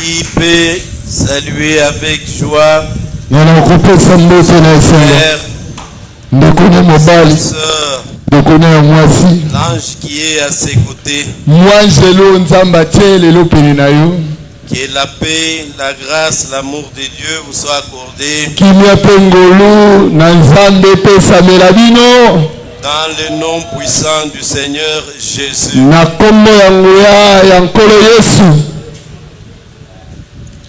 Qui peut saluer avec joie sœur, l'ange qui est à ses côtés. Que la paix, la grâce, l'amour de Dieu vous soit accordé. Dans le nom puissant du Seigneur Jésus.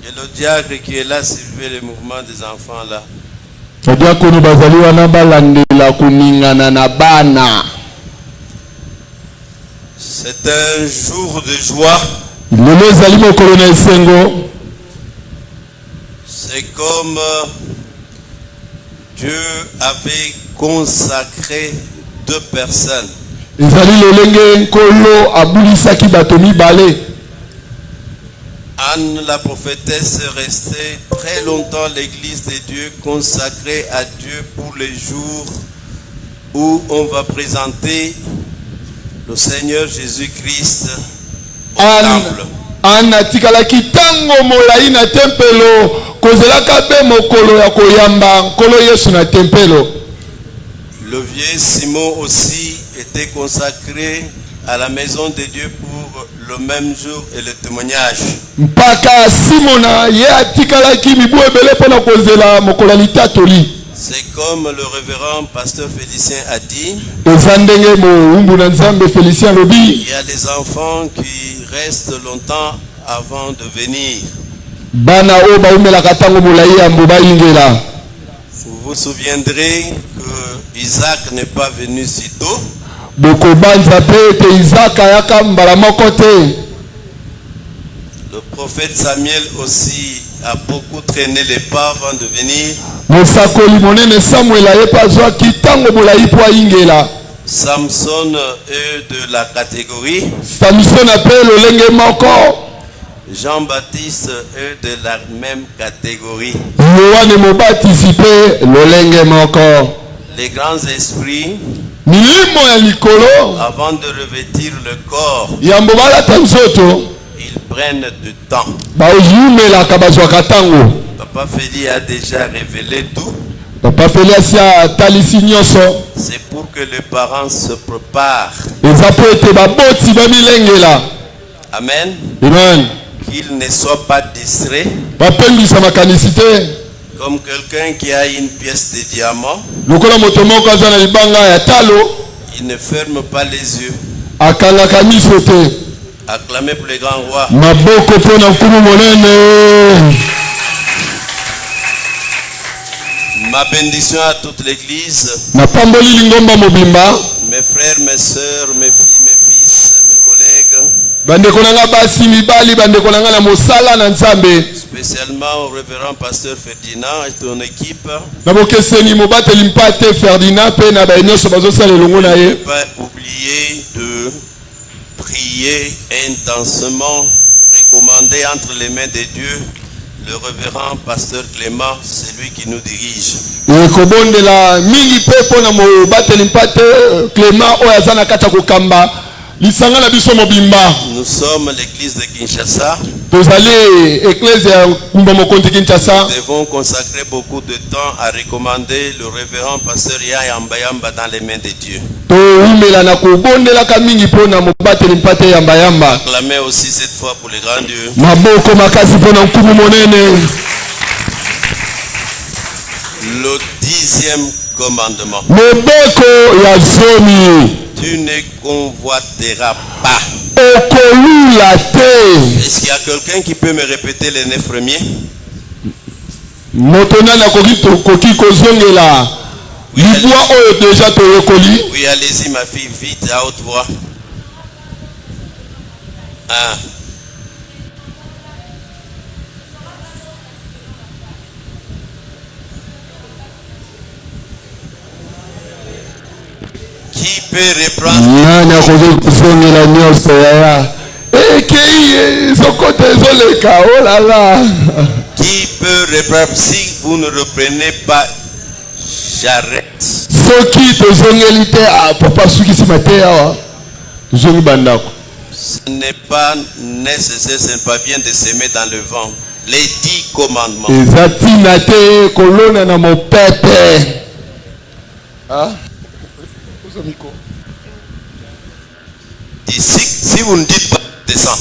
Et le diacre qui est là surveille le mouvement des enfants là. C'est un jour de joie. C'est comme Dieu avait consacré 2 personnes. Anne la prophétesse est restée très longtemps l'église de Dieu consacrée à Dieu pour les jours où on va présenter le Seigneur Jésus-Christ au temple. Anna tikalaki tango molai na tempelo kozelaka be mokolo ya koyamba nkolo Yesu na tempelo. Le vieux Simon aussi était consacré à la maison de Dieu pour le même jour et le témoignage. Mpaka Simona ye atikalaki mibu ebele pona kozela mokolo litatoli. C'est comme le révérend pasteur Félicien a dit. Il Y a des enfants qui restent longtemps avant de venir. Vous vous souviendrez que Isaac n'est pas venu si tôt. Le prophète Samuel aussi a beaucoup traîné les pas avant de venir. Samson est de la catégorie. Jean-Baptiste est de la même catégorie. Les grands esprits, avant de revêtir le corps, ils prennent du temps. Papa Feli a déjà révélé tout. C'est pour que les parents se préparent. Amen. Qu'ils ne soient pas distraits. Comme quelqu'un qui a une pièce de diamant. Il ne ferme pas les yeux. Acclamez pour les grands rois. Ma bénédiction à toute l'église. Mes frères, mes soeurs, mes filles, mes fils, mes collègues. Spécialement au révérend pasteur Ferdinand et ton équipe. Ne pas oublier de prier intensément, recommander entre les mains de Dieu le révérend pasteur Clément, c'est lui qui nous dirige. Nous sommes l'église de Kinshasa. Nous devons consacrer beaucoup de temps à recommander le révérend pasteur Yamba Yamba dans les mains de Dieu. Acclamez aussi cette fois pour les grands dieux. Le 10e commandement. Tu ne convoiteras pas. Est-ce qu'il y a quelqu'un qui peut me répéter les 9 premiers? Oui, allez-y ma fille, vite, à haute voix. 1. Qui peut reprendre? Qui peut reprendre? Si vous ne reprenez pas, j'arrête. Ce n'est pas nécessaire, ce n'est pas bien de s'aimer dans le vent. Les 10 commandements. Ezatina te kolona na mopepe. Ah? Si vous ne dites pas, descends.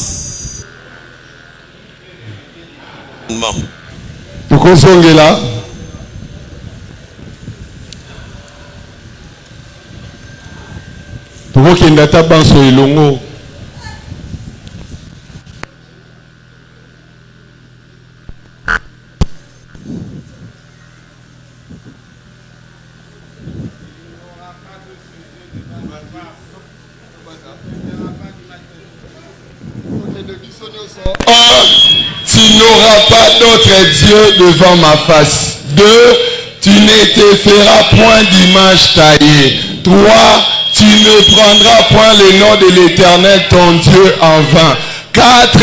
Tukozongela. Tukokenda ta banso elongo. Tu n'auras pas d'autre Dieu devant ma face. 2. Tu ne te feras point d'image taillée. 3. Tu ne prendras point le nom de l'Éternel ton Dieu en vain. 4.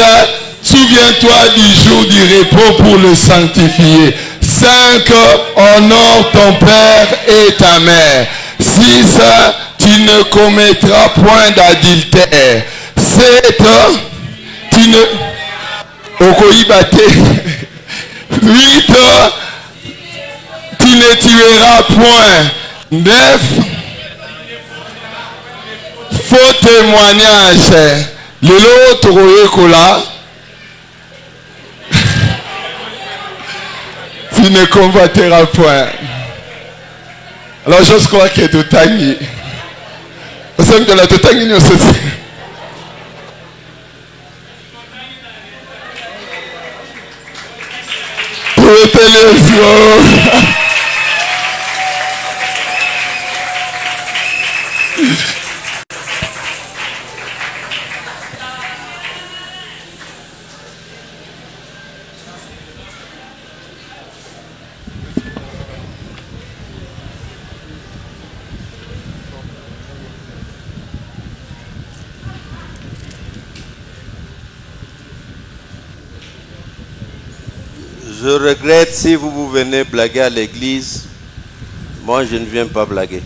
Souviens-toi du jour du repos pour le sanctifier. 5. Honore ton père et ta mère. 6. Tu ne commettras point d'adultère. 7. Tu ne... Okoibate. 8. Tu ne tueras point. 9. Faux témoignage. Lelo toroyekola. Tu ne combattras point. Alors je crois que Totangi. Vous savez que la Totangi nous aussi. Je regrette si vous venez blaguer à l'église. Moi, je ne viens pas blaguer.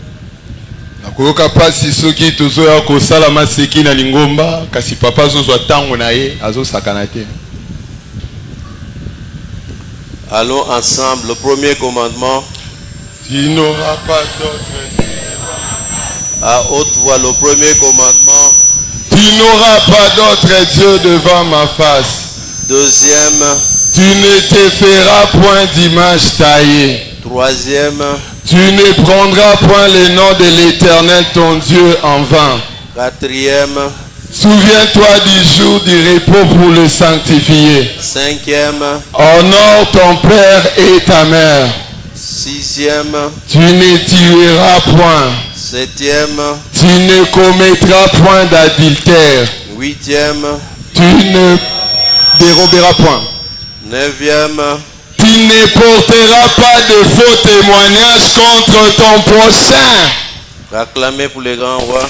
Nakoyoka pasi soki tozoya kosala maseki na lingomba kasi papa azozwa tango na ye azosakana te. Allons ensemble. Le premier commandement. Tu n'auras pas d'autre Dieu. À haute voix, le premier commandement. Tu n'auras pas d'autre Dieu devant ma face. Deuxième. Tu ne te feras point d'image taillée. Troisième. Tu ne prendras point le nom de l'Éternel ton Dieu en vain. Quatrième. Souviens-toi du jour du repos pour le sanctifier. Cinquième. Honore ton père et ta mère. Sixième. Tu ne tueras point. Septième. Tu ne commettras point d'adultère. Huitième. Tu ne déroberas point. Neuvième. Tu ne porteras pas de faux témoignages contre ton prochain. Acclamez pour les grands rois.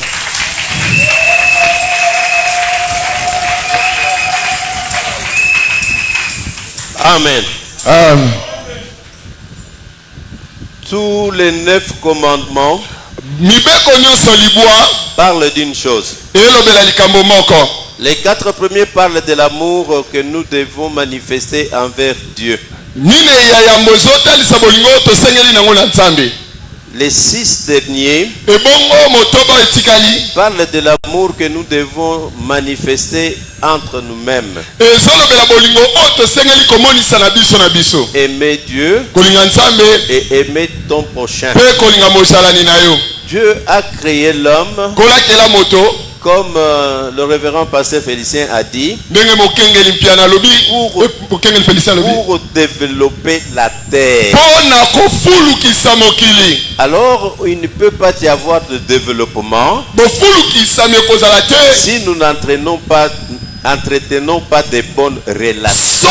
Amen. Amen. Tous les 9 commandements parlent d'une chose. Les 4 premiers parlent de l'amour que nous devons manifester envers Dieu. Les 6 derniers parlent de l'amour que nous devons manifester entre nous-mêmes. Aimer Dieu et aimer ton prochain. Dieu a créé l'homme, comme le révérend pasteur Félicien a dit, pour développer la terre. Alors, il ne peut pas y avoir de développement si nous n'entretenons pas de bonnes relations.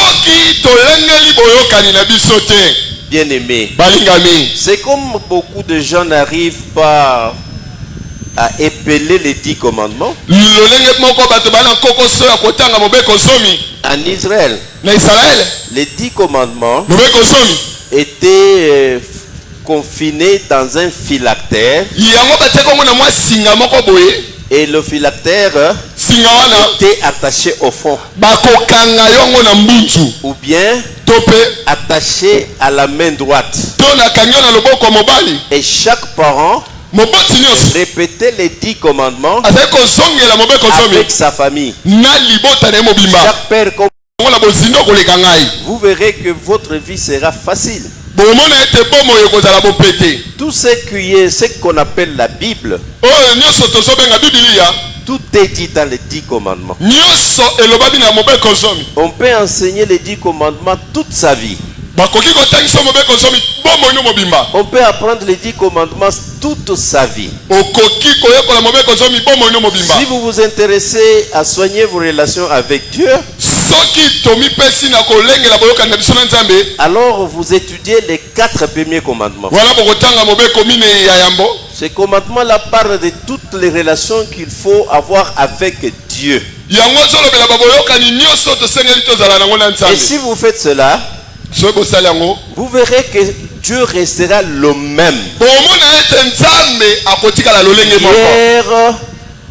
Bien-aimés, c'est comme beaucoup de gens n'arrivent pas à épeler les 10 commandements. En Israël, les 10 commandements étaient confinés dans un phylactère. Et le phylactère singa wana t'es attaché au fond. bakokanga yongo na mbunzu Ou bien tope attaché à la main droite. to na kanyo na loboko mobali Et chaque parent moboti nyonso répétait les 10 commandements azali kozongela mobeko zomi avec sa famille. na libota na ye mobimba Chaque père, comme ngo na bozindo koleka ngai vous verrez que votre vie sera facile. bomona ete bomoyo ekozala bopete Tout ce qui est ce qu'on appelle la Bible, oyo nyonso tozobenga bibilia tout est dit dans les 10 commandements. nyonso elobami na mobeko zomi On peut enseigner les 10 commandements toute sa vie. bakoki kotangisa mobeko zomi bomoyo mobimba On peut apprendre les 10 commandements toute sa vie. okoki koyekola mobeko zomi bomoyo mobimba Si vous vous intéressez à soigner vos relations avec Dieu, soki tomipesi na kolengela boyokani na biso na nzambe alors vous étudiez les 4 premiers commandements. wana bokotanga mobeko mine ya yambo Ces commandements-là parlent de toutes les relations qu'il faut avoir avec Dieu. yango ozolobela baboyokani nyonso tosengeli tozala nango na Et nzambe si vous faites cela, soki bosali yango vous verrez que Dieu restera le même. bomona ete nzambe akotikala lolenge moko Hier,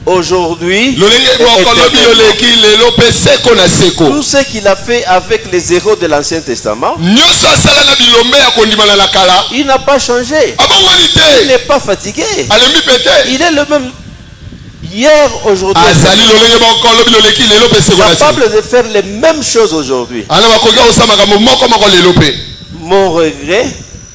aujourd'hui, lolenge et moko lobi éternellement. loleki lelo mpe seko na seko Tout ce qu'il a fait avec les héros de l'Ancien Testament, nyonso asala na bilombe ya kondimana na kala il n'a pas changé. abongwani Il te n'est pas fatigué. alembi mpe te Il est le même hier, aujourd'hui, azali lolenge moko lobi loleki lelo mpe seko na seko capable de faire les mêmes choses aujourd'hui. ana bakoki kosala makambo moko moko lelo mpe Mon regret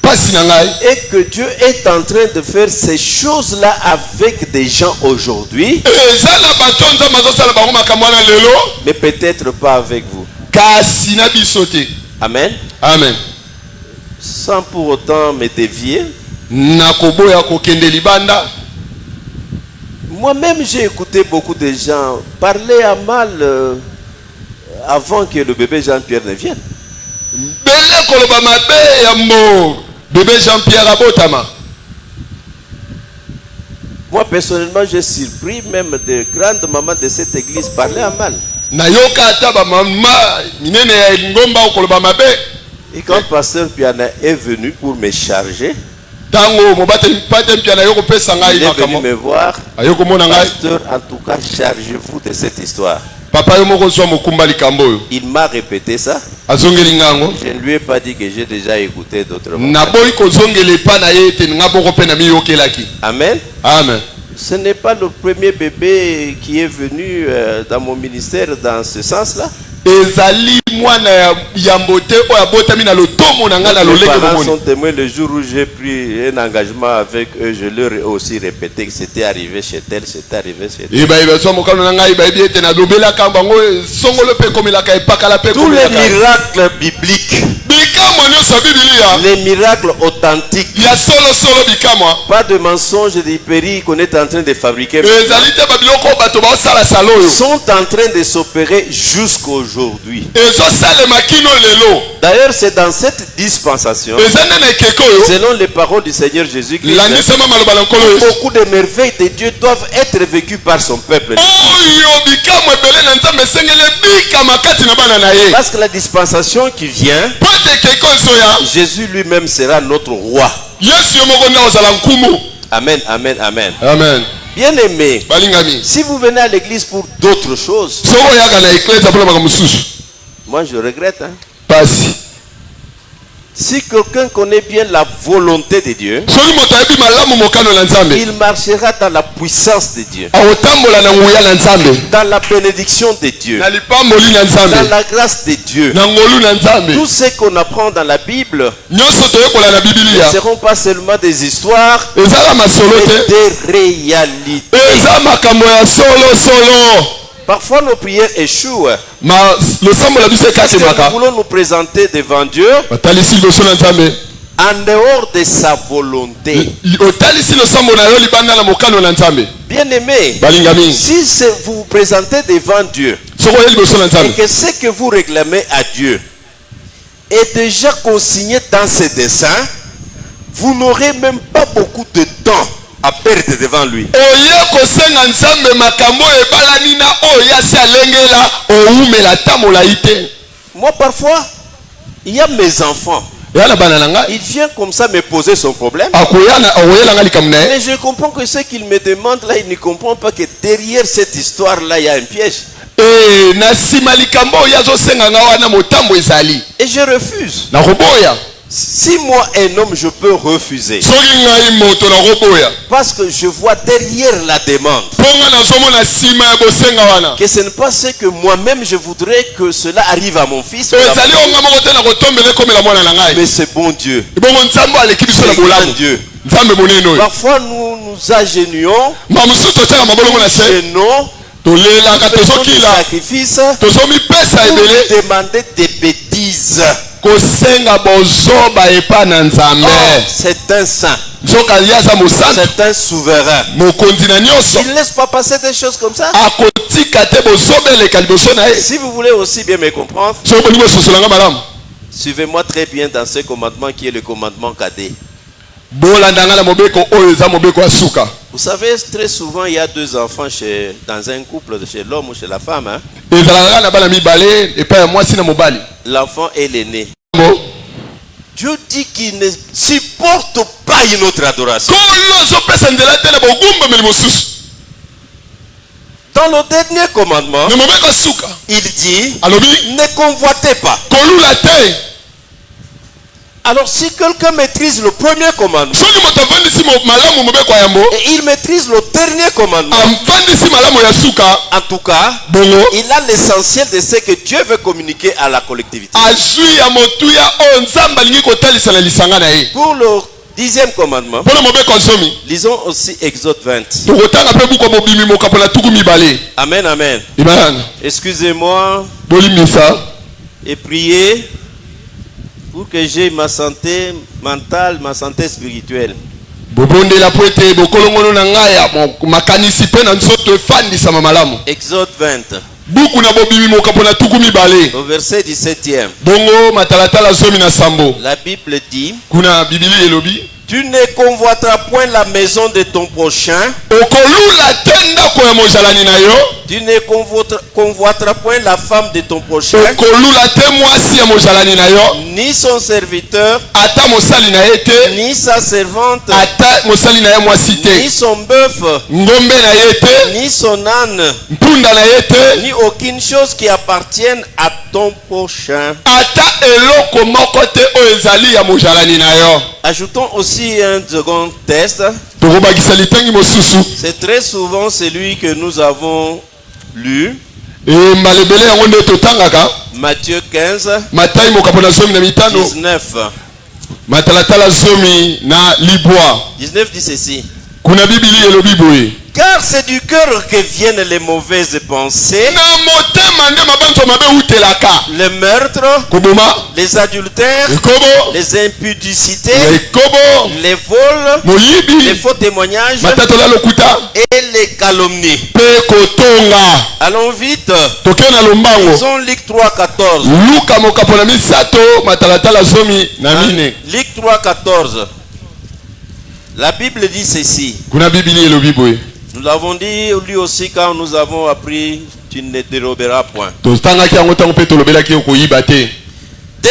pasi na ngai est que Dieu est en train de faire ces choses-là avec des gens aujourd'hui, eza na bato nzambe azosala bango makambo wana lelo mais peut-être pas avec vous. kasi na biso te Amen. amen Sans pour autant me dévier. nakoboya kokende libanda Moi-même, j'ai écouté beaucoup de gens parler à mal avant que le bébé Jean-Pierre ne vienne. bele koloba mabe ya mo bébé Jean-Pierre abotama Moi, personnellement, j'ai surpris même de grandes mamans de cette église parler à mal. nayoka ata bamama minene ya ngomba okoloba mabe Et quand Pasteur Piana est venu pour me charger, ntango mobateli pate mpia na yo kopesa ngai il est venu makambo me voir. ayo komona ngai Pasteur, en tout cas, chargez-vous de cette histoire. papa yo moko zwa mokumba likambo oyo Il m'a répété ça. azongeli ngango Je ne lui ai pas dit que j'ai déjà écouté d'autres mots. naboyi kozongela epa na ye ete nga moko mpe na miyokelaki Amen. amen Ce n'est pas le premier bébé qui est venu dans mon ministère dans ce sens-là. ezali mwana ya yambo te oyo abotami na lotomo na ngai na Les lolenge parents momoni sont témoins. Le jour où j'ai pris un engagement avec eux, je leur ai aussi répété que c'était arrivé chez tel, c'était arrivé chez tel. ebayiba zwa mokano na ngai bayebi ete nalobelaka bango songolo mpe ekomelaka epakala mpe Tous les ekomelaka miracles bibliques, bikamwa nyonso ya bibilia les miracles authentiques, ya solosolo bikamwa pas de mensonges et d'hyperie qu'on est en train de fabriquer, ezali te babiloko oyo bato baosala sala oyo sont en train de s'opérer jusqu'aujourd'hui. ezosalema kino lelo D'ailleurs, c'est dans cette dispensation, eza nde na ekeke oyo selon les paroles du Seigneur Jésus-Christ, landisama maloba na nkolo yesu beaucoup de merveilles de Dieu doivent être vécues par son peuple. oyo bikamwa ebele na nzambe esengeli ebikama kati na bana na ye Parce que la dispensation qui vient, po ete ekeke oyo ezoya Jésus lui-même sera notre roi. yesu yo moko nde ozala nkumu Amen, amen, amen. amen Bien-aimés, balingami si vous venez à l'église pour d'autres choses, soki oyaka na eklese mpona makambo mosusu moi je regrette. pasi Si quelqu'un connaît bien la volonté de Dieu, soki moto ayebi malamu mokano na nzambe il marchera dans la puissance de Dieu, akotambola na nguya na nzambe dans la bénédiction de Dieu, na lipamboli na dans nzambe la grâce de Dieu. na ngolu na nzambe Tout ce qu'on apprend dans la Bible nyonso toyekola na ne bibilia seront pas seulement des histoires, ezala masolo mais te des réalités. eza makambo ya solosolo Parfois nos prières échouent. losambo na biso Parce que nous ekatemaka voulons nous présenter devant Dieu otalisi liboso na nzambe en dehors de sa volonté. otalisi losambo na yo libanda na mokano na nzambe Bien-aimés, balingami si vous vous présentez devant Dieu soki oye liboso na et nzambe que ce que vous réclamez à Dieu est déjà consigné dans ses desseins, vous n'aurez même pas beaucoup de temps à perdre devant lui. oye kosenga nzambe makambo oyo ebalani na oyo asi alengela oumela ta molai te Moi, parfois, il y a mes enfants. Il vient comme ça me poser son problème. Mais je comprends que ce qu'il me demande là, il ne comprend pas que derrière cette histoire-là, il y a un piège. Et je refuse. Si moi, un homme, je peux refuser. Parce que je vois derrière la demande que ce n'est pas ce que moi-même je voudrais que cela arrive à mon fils. Mais c'est bon Dieu. C'est grand Dieu. Parfois nous nous agénions, nous gênons, nous faisons des sacrifices pour demander des bêtises. Oh, c'est un saint. C'est un souverain. Il ne laisse pas passer des choses comme ça. Si vous voulez aussi bien me comprendre, suivez-moi très bien dans ce commandement qui est le commandement cadet. Vous savez, très souvent il y a deux enfants dans un couple, chez l'homme ou chez la femme. Hein? L'enfant est l'aîné. Dieu dit qu'il ne supporte pas une autre adoration. Dans le dernier commandement, il dit, ne convoitez pas. Alors si quelqu'un maîtrise le premier commandement et il maîtrise le dernier commandement, en tout cas, il a l'essentiel de ce que Dieu veut communiquer à la collectivité. Pour le 10e commandement, lisons aussi Exode 20. Amen, amen. Excusez-moi et priez pour que j'ai ma santé mentale, ma santé spirituelle. Exode 20. Au verset 17e. La Bible dit, tu ne convoiteras point la maison de ton prochain. Tu ne convoiteras point la femme de ton prochain. Ni son serviteur. Ni sa servante. Ni son bœuf. Ni son âne. Ni aucune chose qui appartienne à ton prochain. Ajoutons aussi un second test. C'est très souvent celui que nous avons lu. Matthieu 15, 19. 19 dit ceci. Car c'est du cœur que viennent les mauvaises pensées, le meurtre, les adultères, les impudicités, les vols, les faux témoignages et les calomnies. Allons vite. Lisons Luc 3:14. Luc 3:14. La Bible dit ceci. Nous l'avons dit lui aussi quand nous avons appris, tu ne déroberas point. Des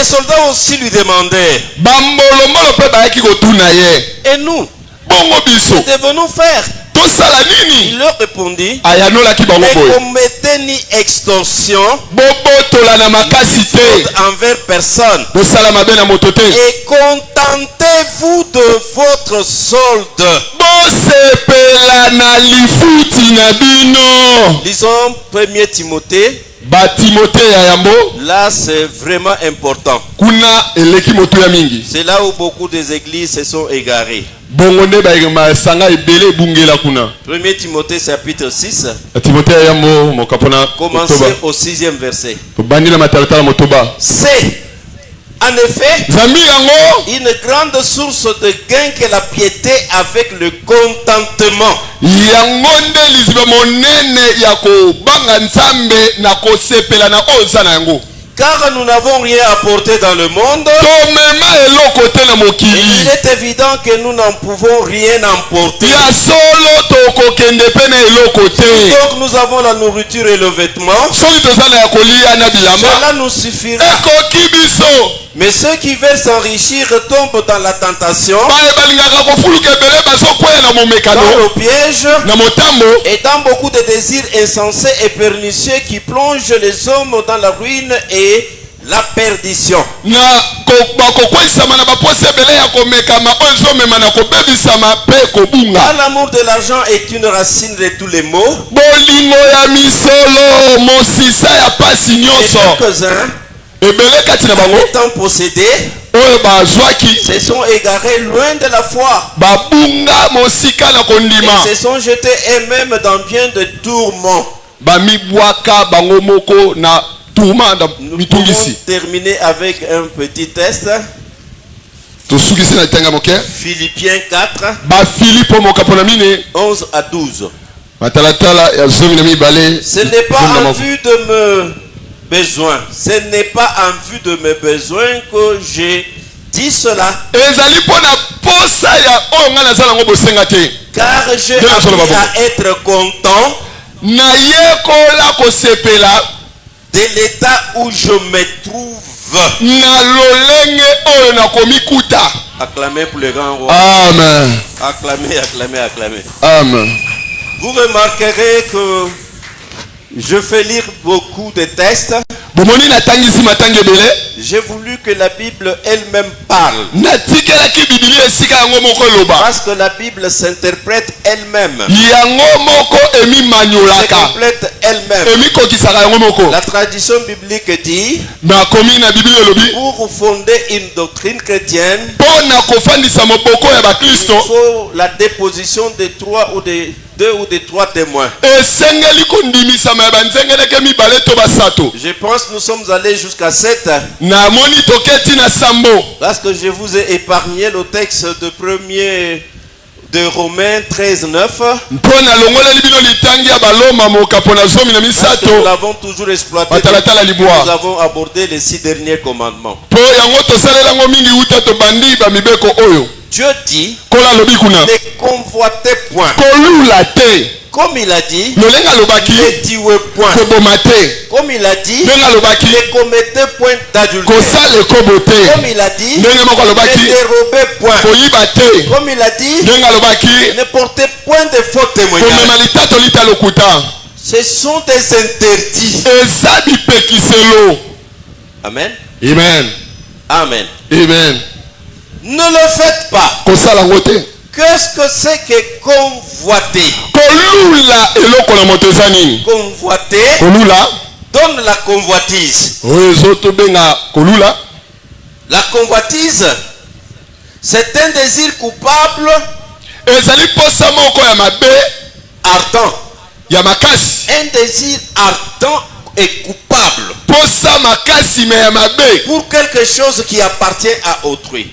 soldats aussi lui demandaient, et nous, que devons-nous faire? Il leur répondit, ne commettez ni extorsion envers personne et contentez-vous de votre solde. Lisons 1 Timothée. Là c'est vraiment important. C'est là où beaucoup des églises se sont égarées. 1 Timothée chapitre 6. Commencez au 6e verset. C'est en effet une grande source de gain que la piété avec le contentement. Car nous n'avons rien apporté dans le monde. Et il est évident que nous n'en pouvons rien emporter. Donc nous avons la nourriture et le vêtement. Cela nous suffira Mais ceux qui veulent s'enrichir tombent dans la tentation, dans le piège et dans beaucoup de désirs insensés et pernicieux qui plongent les hommes dans la ruine et la perdition. Car l'amour de l'argent est une racine de tous les maux. Et quelques-uns, étant possédés, se sont égarés loin de la foi et se sont jetés eux-mêmes dans bien de tourments. Nous pouvons terminer avec un petit test. Philippiens 4, 11 à 12. Ce n'est pas en vue de mes besoins. Ce n'est pas en vue de mes besoins que j'ai dit cela. Car j'ai appris à être content de l'état où je me trouve. Acclamez pour le grand roi. Amen. Acclamez, acclamez, acclamez. Amen. Vous remarquerez que je fais lire beaucoup de textes. J'ai voulu que la Bible elle-même parle. Parce que la Bible s'interprète elle-même. Se complète elle-même. La tradition biblique dit, pour fonder une doctrine chrétienne, il faut la déposition de 3 ou de 2 ou de 3 témoins. Je pense que nous sommes allés jusqu'à 7. Parce que je vous ai épargné le texte de Romains 13, 9. Nous l'avons toujours exploité. Nous avons abordé les 6 derniers commandements. Dieu dit, ne convoitez point. Comme il a dit, ne tuez point. Comme il a dit, ne commettez point d'adultère. Comme il a dit, ne dérobez point. Comme il a dit, ne portez point de faux témoignages. Ce sont des interdits. Amen. Amen. Amen. Amen. Ne le faites pas. Qu'est-ce que c'est que convoiter? Convoiter donne la convoitise. La convoitise, c'est un désir coupable, ardent. Un désir ardent et coupable pour quelque chose qui appartient à autrui.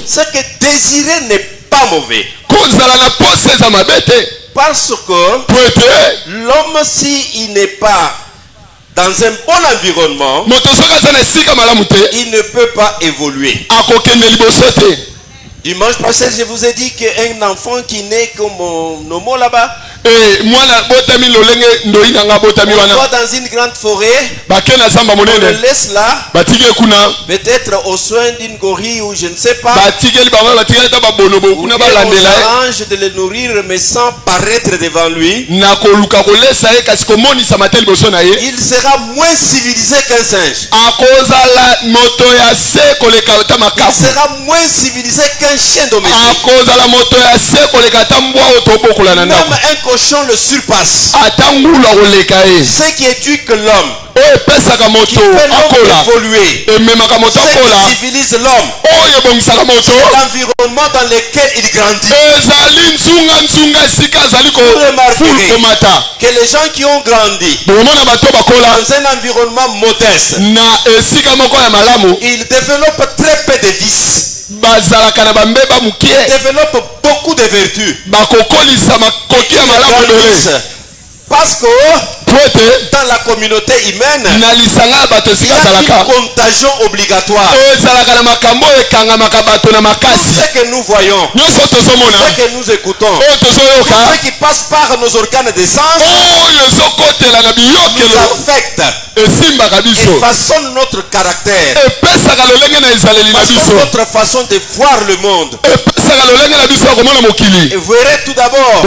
Ce que désirer n'est pas mauvais. Parce que l'homme, s'il n'est pas dans un bon environnement, il ne peut pas évoluer. Dimanche passé, je vous ai dit qu'un enfant qui naît comme un homo là-bas, on va dans une grande forêt, on le laisse là, peut-être au soin d'une gorille ou je ne sais pas, on arrange de le nourrir mais sans paraître devant lui. Il sera moins civilisé qu'un singe. Il sera moins civilisé qu'un chien domestique. Même un cochon le surpasse. Ce qui éduque l'homme, qui fait l'homme évoluer, ce qui civilise l'homme, c'est l'environnement dans lequel il grandit. Vous remarquerez que les gens qui ont grandi dans un environnement modeste, ils développent très peu de vices. Ils développent beaucoup de vertus. Parce que dans la communauté humaine, il y a une contagion obligatoire. Ce que nous voyons, ce que nous écoutons, ce qui passe par nos organes de sens, nous affecte et façonne notre caractère, façonne notre façon de voir le monde. Et vous verrez tout d'abord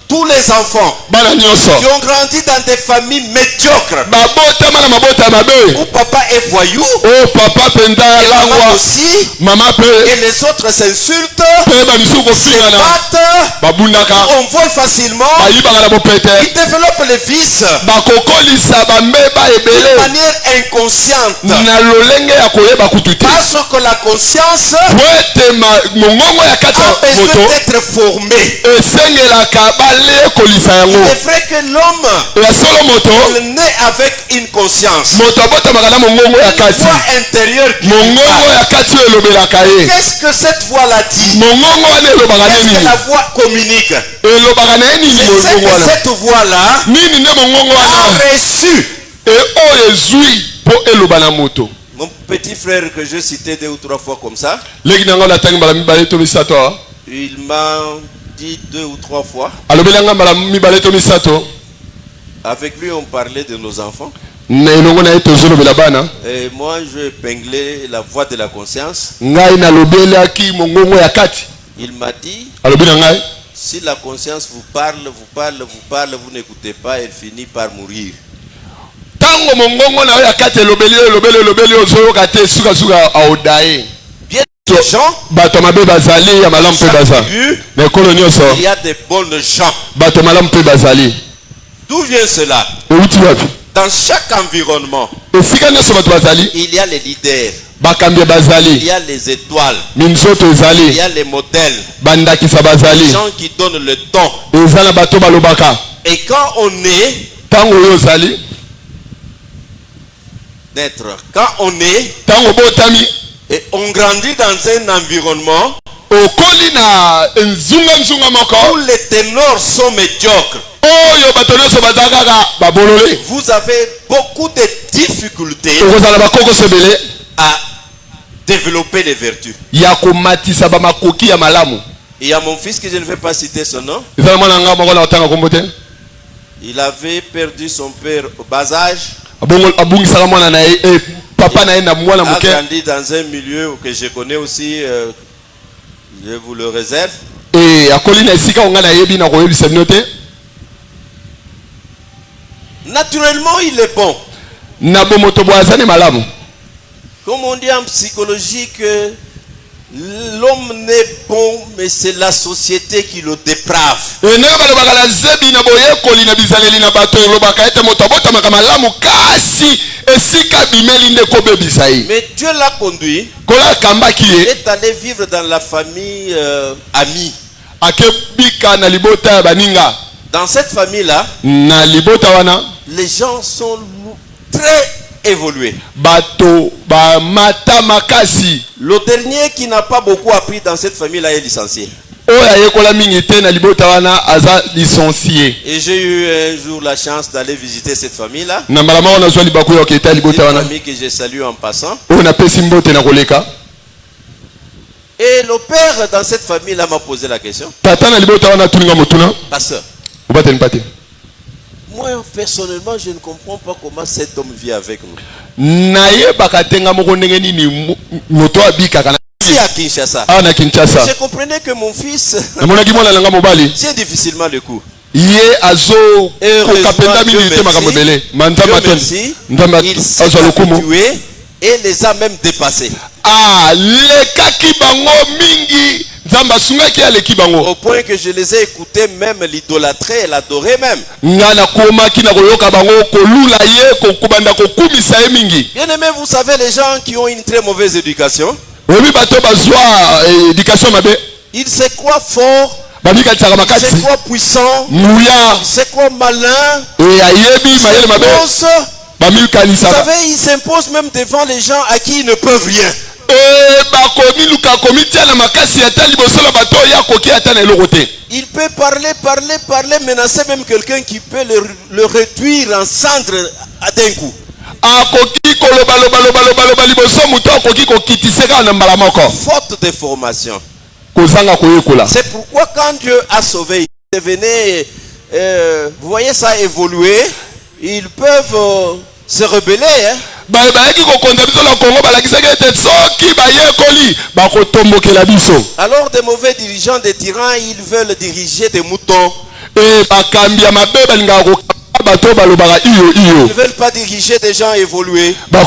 tous les enfants qui ont grandi dans des familles médiocres, où papa est voyou, et maman aussi, et les autres s'insultent, se battent, on vole facilement, ils développent les vices de manière inconsciente, parce que la conscience a besoin d'être formée. Il est vrai que l'homme naît avec une conscience, une voix intérieure qui qu'est-ce que cette voix-là dit? Qu'est-ce que la voix communique? C'est que cette voix-là a reçu. Mon petit frère que je citais 2 ou 3 fois comme ça, il m'a dit 2 ou 3 fois. Avec lui, on parlait de nos enfants. Et moi, je épinglais la voix de la conscience. Il m'a dit, si la conscience vous parle, vous n'écoutez pas, elle finit par mourir. Bien des gens, il y a des bonnes gens. D'où vient cela? Dans chaque environnement, il y a les leaders, il y a les étoiles, il y a les modèles, les gens qui donnent le ton. Et quand on est et on grandit dans un environnement où les ténors sont médiocres, vous avez beaucoup de difficultés à développer les vertus. Il y a mon fils que je ne vais pas citer son nom. Il avait perdu son père au bas âge. A grandi dans un milieu que je connais aussi, je vous le réserve. Naturellement, il est bon. Comme on dit en psychologie que l'homme n'est bon, mais c'est la société qui le déprave. Mais Dieu l'a conduit. Il est allé vivre dans la famille amie. Dans cette famille-là, les gens sont très évolués. Le dernier qui n'a pas beaucoup appris dans cette famille-là est licencié. Et j'ai eu un jour la chance d'aller visiter cette famille-là. Une famille que je salue en passant. Et le père dans cette famille-là m'a posé la question. Pasteur, moi personnellement je ne comprends pas comment cet homme vit avec nous. Ici à Kinshasa, je comprenais que mon fils tient difficilement le coup. Et heureusement, Dieu merci, il s'est habitué et les a même dépassés. Au point que je les ai écoutés même l'idolâtrer et l'adorer même. Bien aimé, vous savez, les gens qui ont une très mauvaise éducation, ils se croient forts, ils se croient puissants, ils se croient malins, vous savez, ils s'imposent même devant les gens à qui ils ne peuvent rien. Il peut parler, menacer même quelqu'un qui peut le réduire en cendres d'un coup. Faute de formation. C'est pourquoi quand Dieu a sauvé, il venait, vous voyez ça évoluer, ils peuvent se rebeller. Hein? Alors des mauvais dirigeants, des tyrans, ils veulent diriger des moutons. Ils ne veulent pas diriger des gens évolués. Ça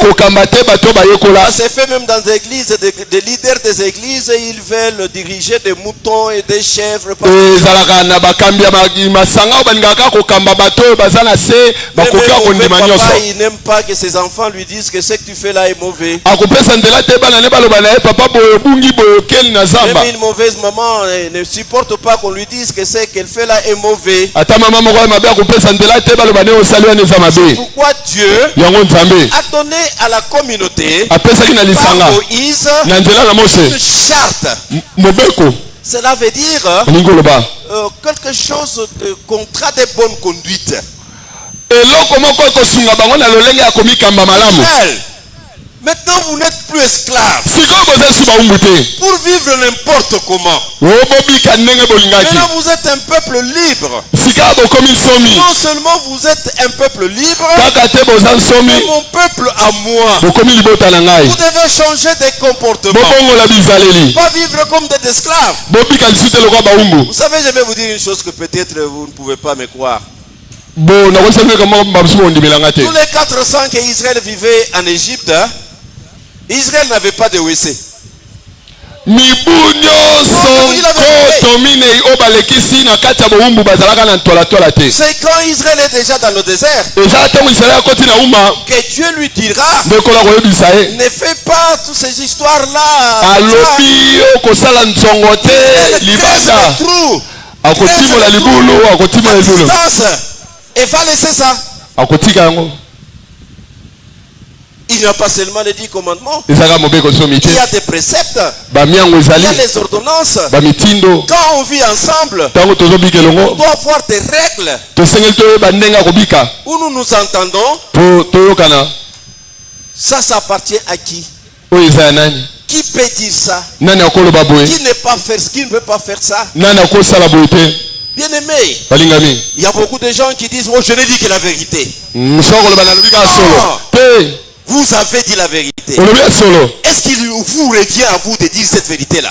se fait même dans les églises, des leaders des églises, ils veulent diriger des moutons et des chèvres. Il n'aime pas que ses enfants lui disent que ce que tu fais là est mauvais. Même une mauvaise maman ne supporte pas qu'on lui dise que ce qu'elle fait là est mauvais. Pourquoi Dieu a donné à la communauté par Moïse une charte. Cela veut dire quelque chose de contrat de bonne conduite. Maintenant vous n'êtes plus esclaves pour vivre n'importe comment. Maintenant vous êtes un peuple libre. Non seulement vous êtes un peuple libre, mais mon peuple à moi. Vous devez changer de comportement. Pas vivre comme des esclaves. Vous savez, je vais vous dire une chose que peut-être vous ne pouvez pas me croire. Tous les 400 qu'Israël vivait en Égypte, Israël n'avait pas de WC. C'est quand Israël est déjà dans le désert que Dieu lui dira: ne fais pas toutes ces histoires là. Et va laisser ça. Il n'y a pas seulement les 10 commandements. Il y a des préceptes. Il y a les ordonnances. Quand on vit ensemble, on doit avoir des règles où nous nous entendons. Ça appartient à qui? Qui peut dire ça? Qui ne peut pas faire ça? Bien aimé, il y a beaucoup de gens qui disent: oh, je n'ai dit que la vérité. Vous avez dit la vérité. Est-ce qu'il vous revient à vous de dire cette vérité-là?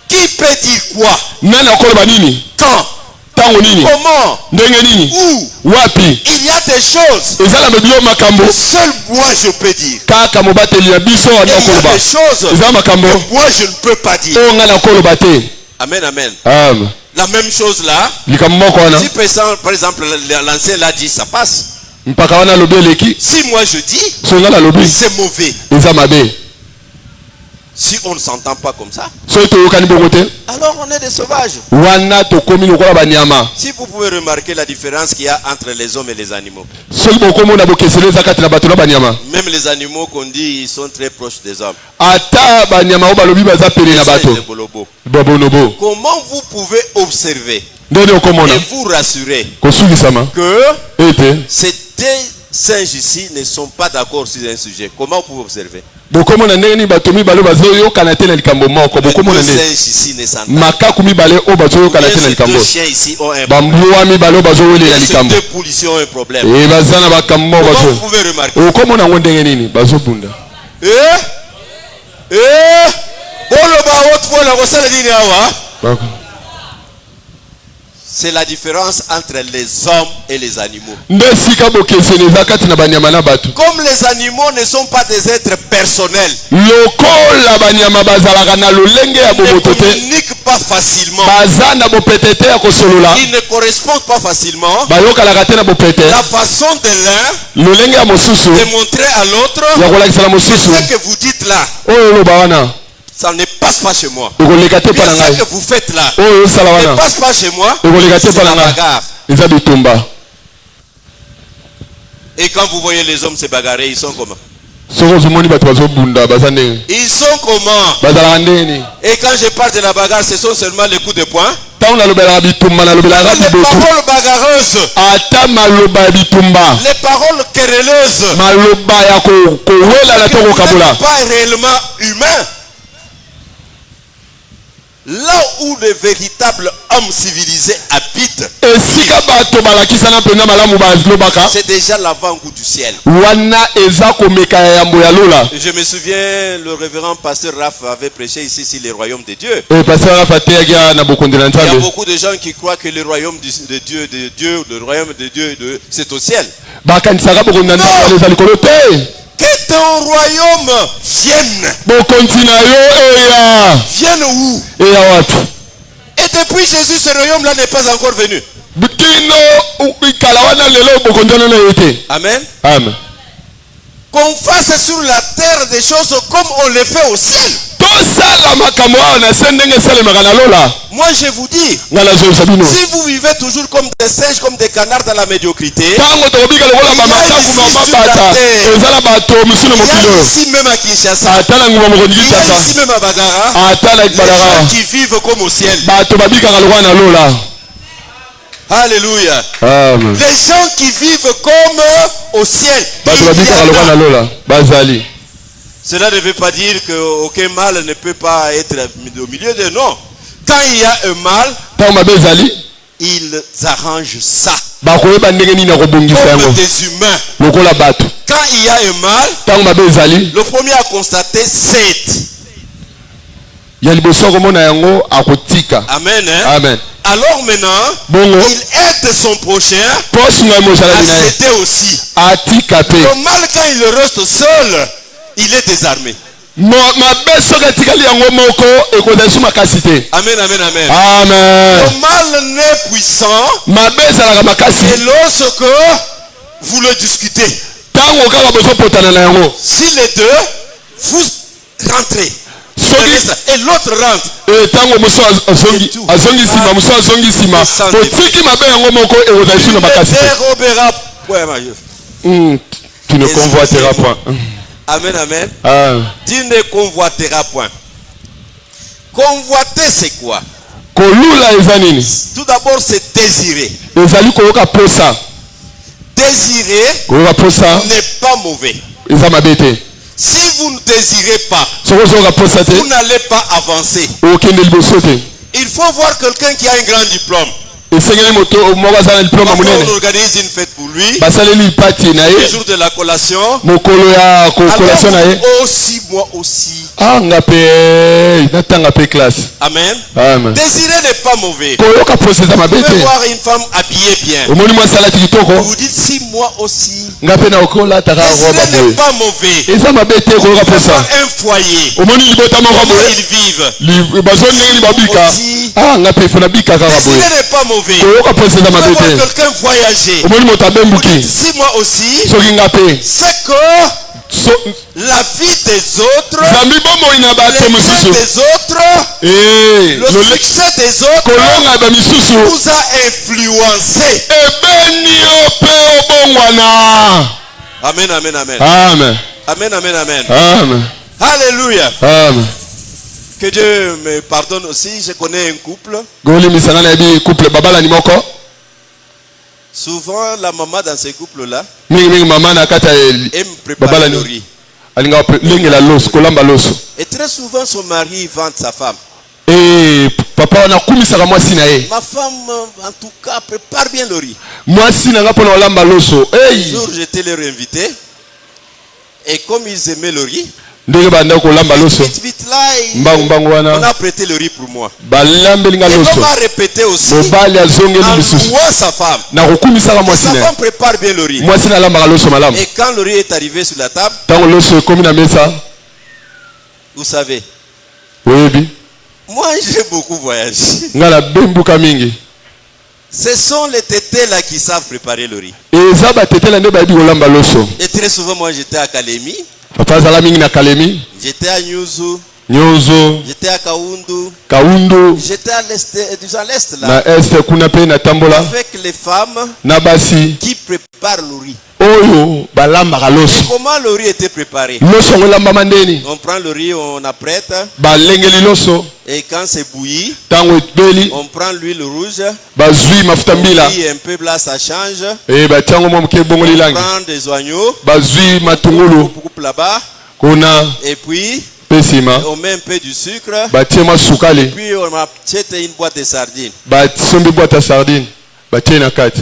Qui peut dire quoi? Quand? Comment? Où? Il y a des choses que seul moi je peux dire. Et il y a des choses que moi je ne peux pas dire. Amen, amen. La même chose là, si par exemple l'ancien l'a dit, ça passe. Si moi je dis, c'est mauvais. Si on ne s'entend pas comme ça, alors on est des sauvages. Si vous pouvez remarquer la différence qu'il y a entre les hommes et les animaux. Même les animaux qu'on dit, ils sont très proches des hommes. Comment vous pouvez observer et vous rassurer que ces deux singes ici ne sont pas d'accord sur un sujet? Comment vous pouvez observer? Les deux singes ici ne s'entendent pas. Les deux chiens ici ont un problème. Les deux policiers ont un problème. Comment vous pouvez remarquer? C'est la différence entre les hommes et les animaux. Comme les animaux ne sont pas des êtres personnels, ils ne communiquent pas facilement, ils ne correspondent pas facilement. La façon de l'un de montrer à l'autre ce que vous dites là, ça ne passe pas chez moi. Ce que vous faites là ne passe pas chez moi. C'est la bagarre. Et quand vous voyez les hommes se bagarrer, ils sont comment? Ils sont comment? Et quand je parle de la bagarre, ce sont seulement les coups de poing. Les paroles bagarreuses, les paroles querelleuses, pas réellement humain. Là où le véritable homme civilisé habite, c'est déjà l'avant-goût du ciel. Je me souviens, le révérend pasteur Raph avait prêché ici sur le royaume de Dieu. Il y a beaucoup de gens qui croient que le royaume de Dieu, le royaume de Dieu, c'est au ciel. Non. Que ton royaume vienne. Vienne où? Et depuis Jésus, ce royaume-là n'est pas encore venu. Amen. Amen. Qu'on fasse sur la terre des choses comme on les fait au ciel. Moi je vous dis, si vous vivez toujours comme des singes, comme des canards dans la médiocrité, il y a ici même à Kinshasa, il y a ici même à Bagara, les gens qui vivent comme au ciel. Alléluia. Amen. Les gens qui vivent comme au ciel. Cela ne veut pas dire qu'aucun mal ne peut pas être au milieu de nous. Quand il y a un mal, ils arrangent ça. Comme des humains. Quand il y a un mal, le premier à constater, c'est. Amen. Hein? Amen. Alors maintenant, il aide son prochain à céder aussi. Le mal, quand il reste seul, il est désarmé. Amen, amen, amen. Le mal n'est puissant et lorsque vous le discutez. Si les deux, vous rentrez. Et l'autre rentre. Tu ne convoiteras point. Amen, amen. Ah. Tu ne convoiteras point. Convoiter, c'est quoi? Tout d'abord, c'est désirer. Désirer n'est pas mauvais. Si vous ne désirez pas, vous n'allez pas avancer. Il faut voir quelqu'un qui a un grand diplôme. Parfois, on organise une fête pour lui. Le jour de la collation. Alors, aussi, moi aussi. Amen. Désirer n'est pas mauvais. Vous pouvez voir une femme habillée bien. Vous dites si moi aussi. Désirer n'est pas mauvais. Vous pouvez voir un foyer. Comment ils vivent. Désirer n'est pas mauvais. Vous pouvez voir quelqu'un voyager. Vous dites si moi aussi. C'est que la vie des autres, les gens des autres, le succès des autres vous a influencé. Amen, amen, amen. Amen. Amen, amen, amen. Amen. Alléluia. Amen. Que Dieu me pardonne aussi, je connais un couple. Souvent, la maman dans ces couples-là aime préparer le riz. Et très souvent, son mari vante sa femme. Ma femme, en tout cas, prépare bien le riz. Un jour, j'étais leur invité. Et comme ils aimaient le riz, vite là, on a prêté le riz pour moi. Et l'homme a répété aussi en louant sa femme. Et sa femme prépare bien le riz. Et quand le riz est arrivé sur la table, vous savez, moi j'ai beaucoup voyagé. Ce sont les tétés là qui savent préparer le riz. Et très souvent, moi j'étais à Kalemi. J'étais à Nyuzu. Nyonzo. J'étais à Kaundu. Kaundu. J'étais à l'est, là. Na est kuna pe na tambola. Avec les femmes Nabasi. qui préparent le riz. Oyo balamba loso. Comment le riz était préparé? Loso ngolamba mandeni. On prend le riz, on apprête. Balengeli loso. Et quand c'est bouilli, tango beli. On prend l'huile rouge. Bazui mafuta mbila. Et un peu là ça change. Et ba tiango mo ke bongoli langi. On prend des oignons. Bazui matungulu. On coupe là-bas. Kuna. Et puis pesima. On met un peu du sucre. Ba tiema sukali. Et puis on achète une boîte de sardines. Ba sombi boîte de sardines. Ba tiena kati.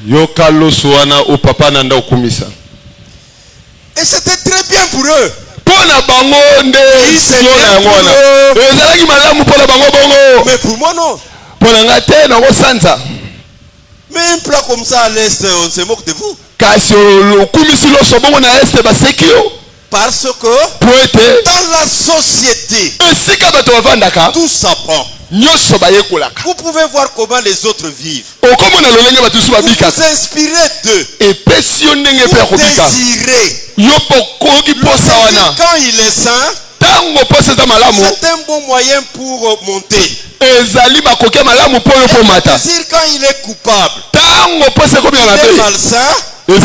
Yoka loso wana o papa nanda okumisa. Et c'était très bien pour eux. Pona bango nde sona ngona. Ezalaki malamu pona bango bongo. Mais pour moi non. Pona ngate na kosanza. Mais un plat comme ça à l'est, on se moque de vous. Kasi okumisi loso bongo na est ba sekio. Parce que dans la société, tout s'apprend. Vous pouvez voir comment les autres vivent. Vous vous inspirez d'eux. Vous désirez. Quand il est sain, c'est un bon moyen pour monter. C'est-à-dire quand il est coupable, il est malsain. Il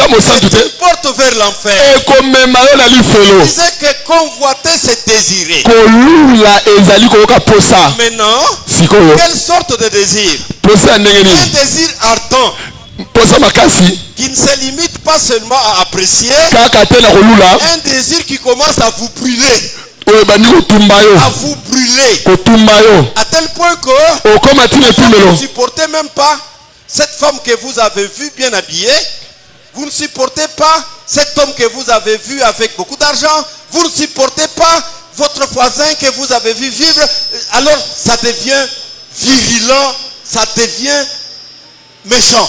porte vers l'enfer. Il disait que convoiter c'est désirer. Maintenant, quelle sorte de désir? Un désir ardent qui ne se limite pas seulement à apprécier. Un désir qui commence à vous brûler. À vous brûler. À tel point que vous ne supportez même pas cette femme que vous avez vue bien habillée. Vous ne supportez pas cet homme que vous avez vu avec beaucoup d'argent. Vous ne supportez pas votre voisin que vous avez vu vivre. Alors ça devient virulent, ça devient méchant.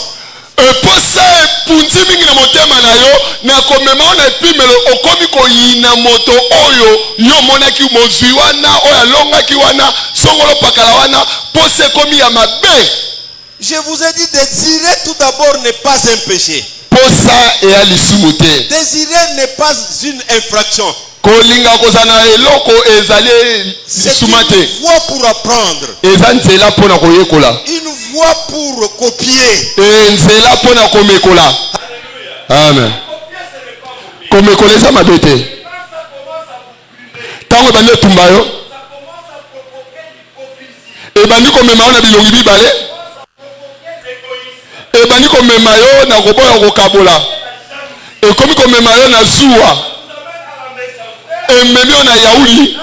Pour ça, punti mingi na motema na yo na komema na epimelo okomi koyina moto oyo yo monaki mozwi wana oya longa ki wana songolo pakala wana pose komi ya mabe. Je vous ai dit désirer tout d'abord n'est pas un péché. Désirer n'est pas une infraction. C'est une voie pour apprendre. Une voie pour copier. Amen. Ebani komema yo na koboya kokabola. Ekomi komema yo na zuwa. Ememi yo na yauli.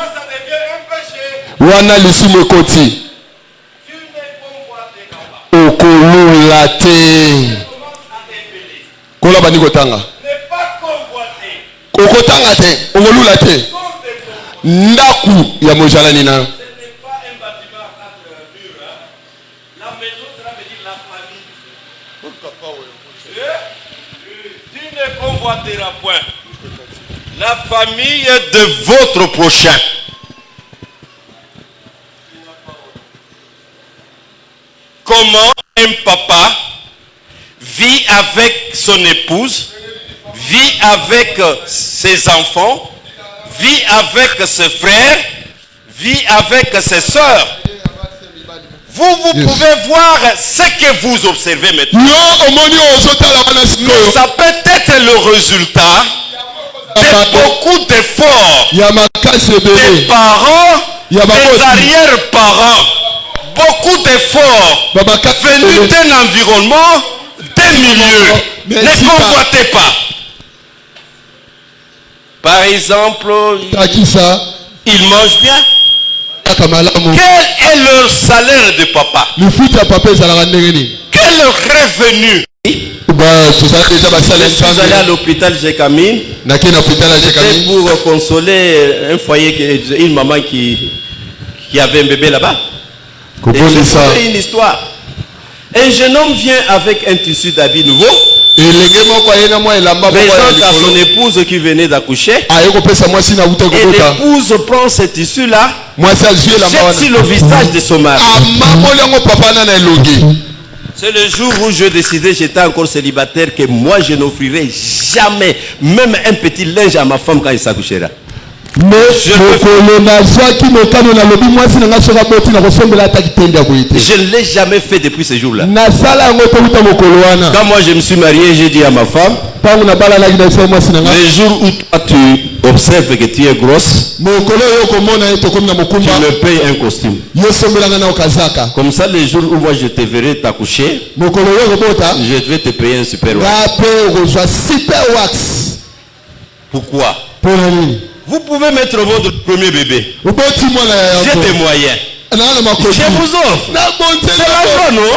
Wana lisumu ekoti. Okolula te. Kola bani kotanga. Okotanga te. Okolula te. Ndaku ya mojalani na. Point. La famille de votre prochain. Comment un papa vit avec son épouse, vit avec ses enfants, vit avec ses frères, vit avec ses sœurs. Vous pouvez voir ce que vous observez maintenant. Mais ça peut être le résultat de beaucoup d'efforts des parents, des arrière-parents. Beaucoup d'efforts venus d'un environnement, d'un milieu. Ne convoitez pas. Par exemple, ils mangent bien. Quel est leur salaire de papa? Quel est leur revenu? Je suis allé à l'hôpital Jekamine. C'était pour consoler un foyer, une maman qui avait un bébé là-bas. Et j'ai une histoire. Un jeune homme vient avec un tissu d'habit nouveau. Présente à son épouse qui venait d'accoucher. Et l'épouse prend ce tissu-là, jette sur le visage de son mari. C'est le jour où je décidais, j'étais encore célibataire, que moi je n'offrirai jamais même un petit linge à ma femme quand il s'accouchera. Je ne l'ai jamais fait depuis ce jour-là. Quand moi je me suis marié, j'ai dit à ma femme, les jours où toi tu observes que tu es grosse, tu me payes un costume. Comme ça, les jours où moi je te verrai t'accoucher, je vais te payer un super wax. Pourquoi? Vous pouvez mettre votre premier bébé. J'ai des moyens. Je vous offre. C'est l'argent, non?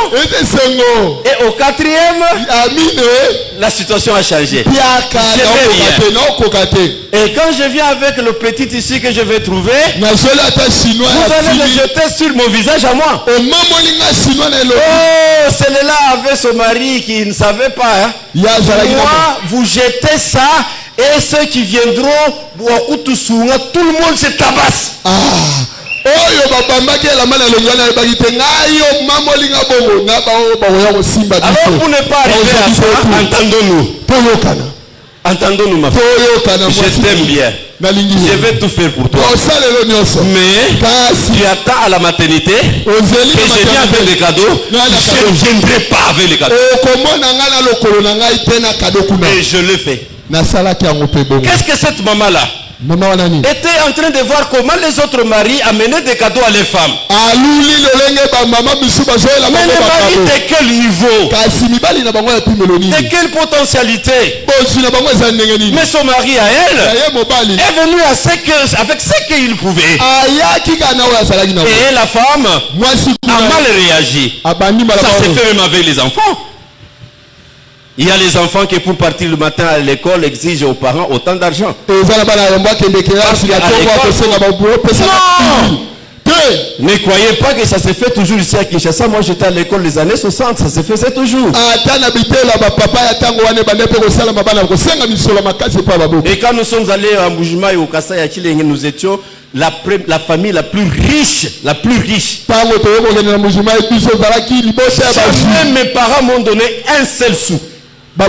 Et au quatrième, la situation a changé. Et quand je viens avec le petit ici que je vais trouver, vous allez le jeter sur mon visage à moi. Oh, celle-là avait son mari qui ne savait pas. Moi, vous jetez ça. Et ceux qui viendront, tout le monde se tabasse. Alors pour ne pas arriver à ça, entendons-nous ma fille. Je t'aime bien. Je vais tout faire pour toi. Mais tu attends à la maternité que je viens avec des cadeaux. Je ne viendrai pas avec les cadeaux. Et je le fais. Qu'est-ce que cette maman-là était en train de voir comment les autres maris amenaient des cadeaux à les femmes. Mais les maris de quel niveau? De quelle potentialité? Mais son mari à elle est venu avec ce qu'il pouvait. Et la femme a mal réagi. Ça s'est fait même avec les enfants. Il y a les enfants qui pour partir le matin à l'école exigent aux parents autant d'argent. Ne croyez pas que ça se fait toujours ici à Kinshasa. Moi j'étais à l'école des années 60, ça se faisait toujours. Et quand nous sommes allés à Mbujima et au Kasai à Chilenge, nous étions la famille la plus riche. Jamais mes parents m'ont donné un seul sou. Oh,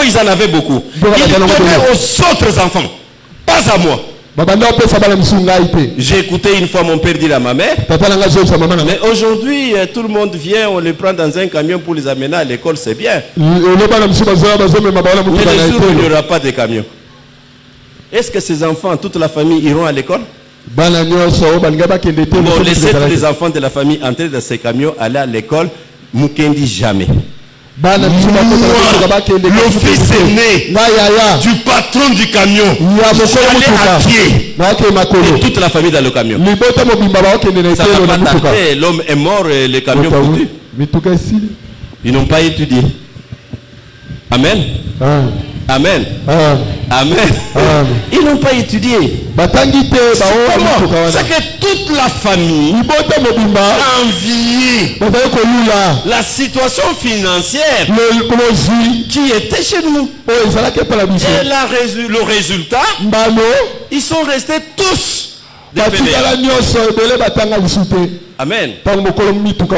ils en avaient beaucoup. Ils donnaient aux autres enfants, pas à moi. J'ai écouté une fois mon père dire à ma mère, mais aujourd'hui tout le monde vient, on les prend dans un camion pour les amener à l'école, c'est bien. Mais le jour où il n'y aura pas de camion, est-ce que ces enfants, toute la famille iront à l'école? Bon, laissez tous les enfants de la famille entrer dans ces camions, aller à l'école. Mukendi jamais. Moi, le fils aîné du patron du camion, je suis allé à pied. Et toute la famille dans le camion. Ça n'a pas tardé. L'homme est mort et le camion foutu. Ils n'ont pas étudié. Amen. Amen. Amen. Ils n'ont pas étudié. C'est que toute la famille a envié la situation financière qui était chez nous. Et le résultat, ils sont restés tous des pédères. Amen.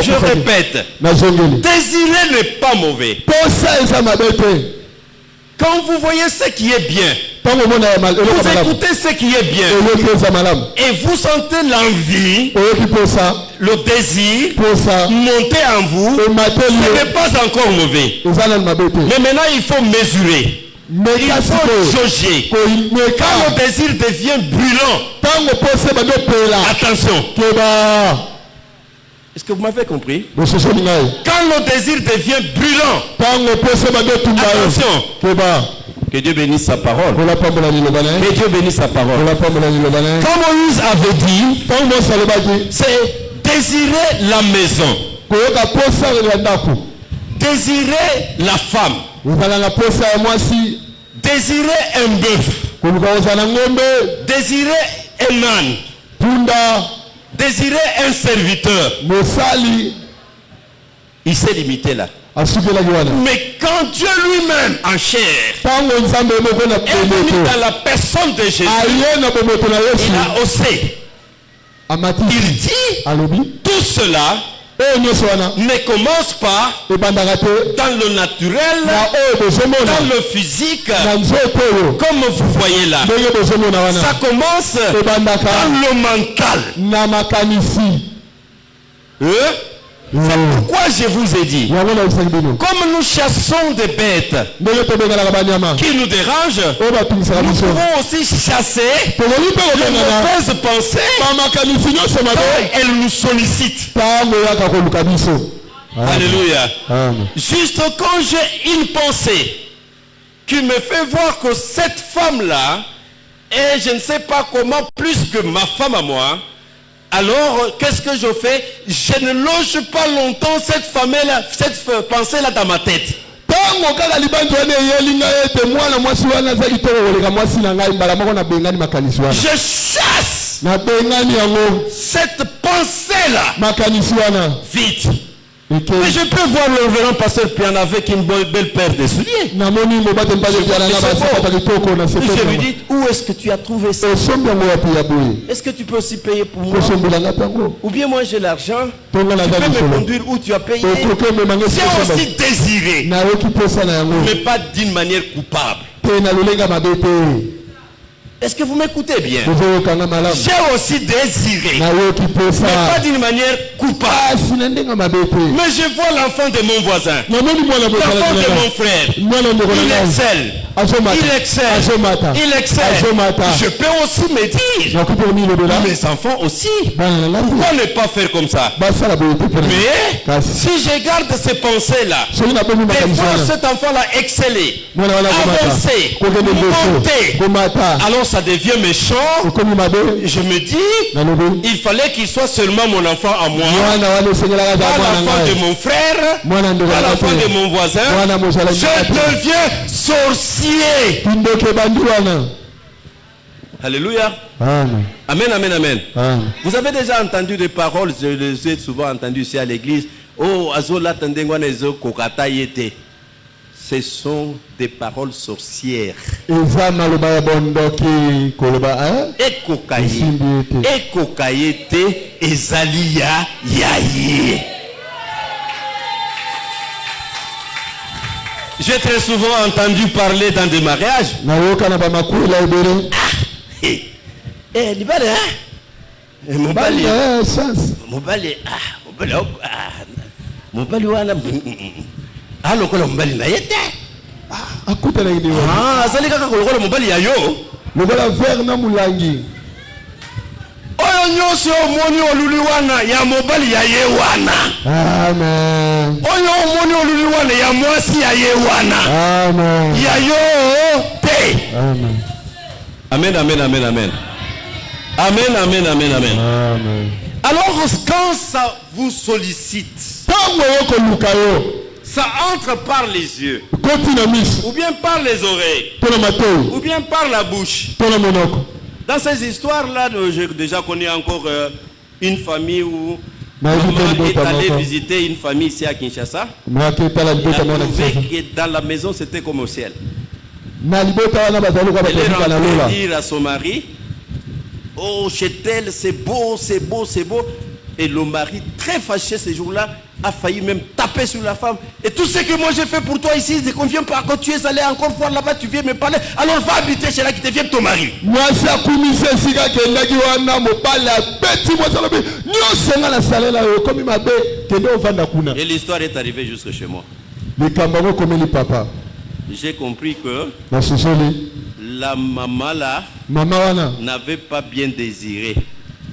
Je répète, désirer n'est pas mauvais. Quand vous voyez ce qui est bien, vous écoutez ce qui est bien, et vous sentez l'envie, le désir monter en vous, ce n'est pas encore mauvais. Mais maintenant il faut mesurer, il faut jauger. Quand le désir devient brûlant, attention. Est-ce que vous m'avez compris? Quand le désir devient brûlant, attention. Que Dieu bénisse sa parole. Que Dieu bénisse sa parole. Comme Moïse avait dit, c'est désirer la maison, désirer la femme, désirer un bœuf, désirer un âne, désirer un serviteur. Il s'est limité là. Mais quand Dieu lui-même en chair est venu dans la personne de Jésus, il a osé. Il dit, tout cela ne commence pas dans le naturel, dans le physique, comme vous voyez là. Ça commence dans le mental. C'est pourquoi je vous ai dit, comme nous chassons des bêtes qui nous dérangent, nous pouvons aussi chasser les mauvaises pensées quand elles nous sollicitent. Alléluia. Juste quand j'ai une pensée qui me fait voir que cette femme-là est, je ne sais pas comment, plus que ma femme à moi, alors, qu'est-ce que je fais? Je ne loge pas longtemps cette pensée-là dans ma tête. Je chasse cette pensée-là vite. Mais je peux voir le révérend pasteur Pian avec une belle paire de souliers. Je lui dis, où est-ce que tu as trouvé ça? Est-ce que tu peux aussi payer pour moi? Ou bien moi j'ai l'argent, tu peux me conduire où tu as payé. J'ai aussi désiré, mais pas d'une manière coupable. Est-ce que vous m'écoutez bien? J'ai aussi désiré, mais pas d'une manière coupable. Mais je vois l'enfant de mon voisin, l'enfant de mon frère. Il excelle. Il excelle. Je peux aussi me dire, mes enfants aussi, pourquoi ne pas faire comme ça? Mais si je garde ces pensées-là, des fois cet enfant-là exceller, avancer, monter, alors ça devient méchant. Je me dis, il fallait qu'il soit seulement mon enfant à moi, pas l'enfant de mon frère, pas l'enfant de mon voisin. Je deviens sorcier. Alléluia. Amen, amen, amen. Vous avez déjà entendu des paroles, je les ai souvent entendues ici à l'église. Oh, azola tendengwanezo kokata yete. Ce sont des paroles sorcières. Ekokayete ezalia yaye. J'ai très souvent entendu parler dans des mariages. Nyonso omoni oluli wana ya mobali ya ye wana. Amen. Oyo omoni oluli wana ya mwasi ya ye wana. Amen. Ya yo te. Amen. Amen, amen, amen, amen. Amen, amen, amen, amen. Amen. Alors quand ça vous sollicite, ça entre par les yeux, ou bien par les oreilles, ou bien par la bouche. Dans ces histoires-là, j'ai déjà connu encore une famille où maman est allée visiter une famille ici à Kinshasa. Il a trouvé que dans la maison, c'était comme au ciel. Elle est rentrée dire à son mari, oh, chez elle, c'est beau, c'est beau, c'est beau. Et le mari, très fâché ce jour-là, a failli même taper sur la femme. Et tout ce que moi j'ai fait pour toi ici, ne convient pas. Quand tu es allé encore voir là-bas, tu viens me parler. Alors va habiter chez là qui devient ton mari. Et l'histoire est arrivée jusque chez moi. J'ai compris que la maman là n'avait pas bien désiré.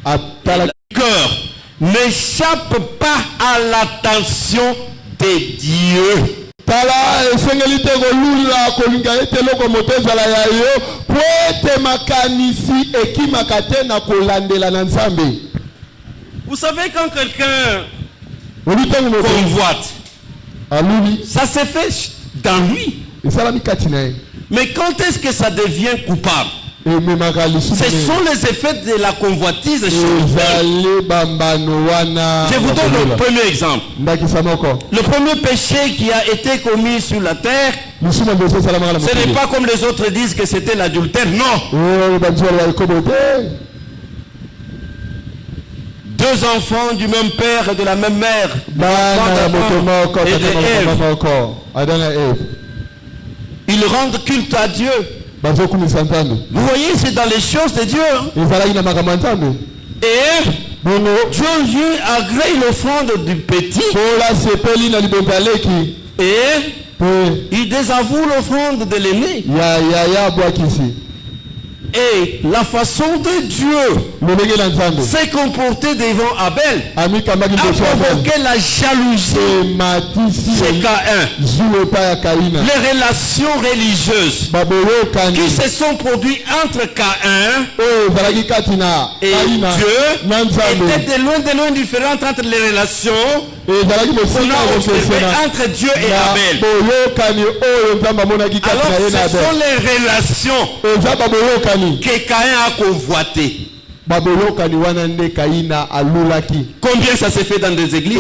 Le cœur n'échappe pas à l'attention de Dieu. Vous savez, quand quelqu'un convoite, ça se fait dans lui. Mais quand est-ce que ça devient coupable? Ce sont les effets de la convoitise chez nous. Je vous donne le premier exemple. Le premier péché qui a été commis sur la terre, ce n'est pas comme les autres disent que c'était l'adultère. Non. Deux enfants du même père et de la même mère. Ils rendent culte à Dieu. Vous voyez, c'est dans les choses de Dieu. Et Dieu agrée l'offrande du petit. Et il désavoue l'offrande de l'aîné. Et la façon de Dieu s'est comporté devant Abel a provoqué la jalousie chez Caïn. Les relations religieuses qui se sont produites entre Caïn et Dieu étaient de loin différentes entre les relations entre Dieu et Abel. Alors ce sont les relations que Caïn a convoité. Combien ça se fait dans des églises?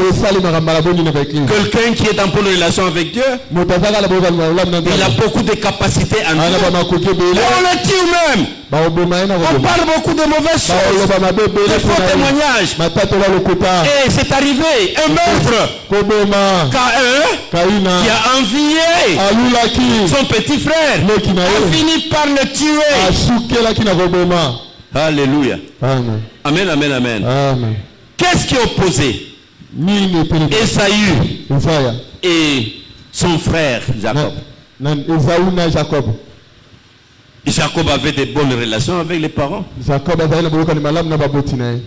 Quelqu'un qui est en bonne relation avec Dieu, il a beaucoup de capacités en Dieu. On le tue même. On parle beaucoup de mauvaises choses, de faux témoignages. Et c'est arrivé, un meurtre. Caïn, qui a envié son petit frère, a fini par le tuer. Alléluia. Amen. Amen, amen, amen. Amen. Qu'est-ce qui est opposé? Esaü et son frère Jacob. Jacob avait de bonnes relations avec les parents.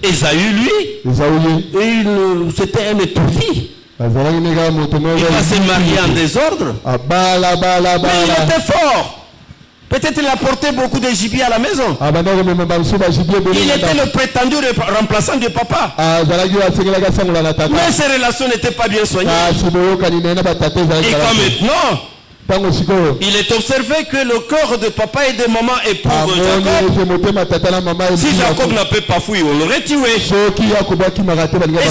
Esaü, lui, c'était un étourdi. Il va se marier en désordre. Mais il était fort. Peut-être il a porté beaucoup de gibier à la maison. Il était le prétendu remplaçant du papa. Mais ses relations n'étaient pas bien soignées. Et comme maintenant, il est observé que le corps de papa et de maman éprouvent Jacob. Si Jacob n'a pas fui, on l'aurait tué. Et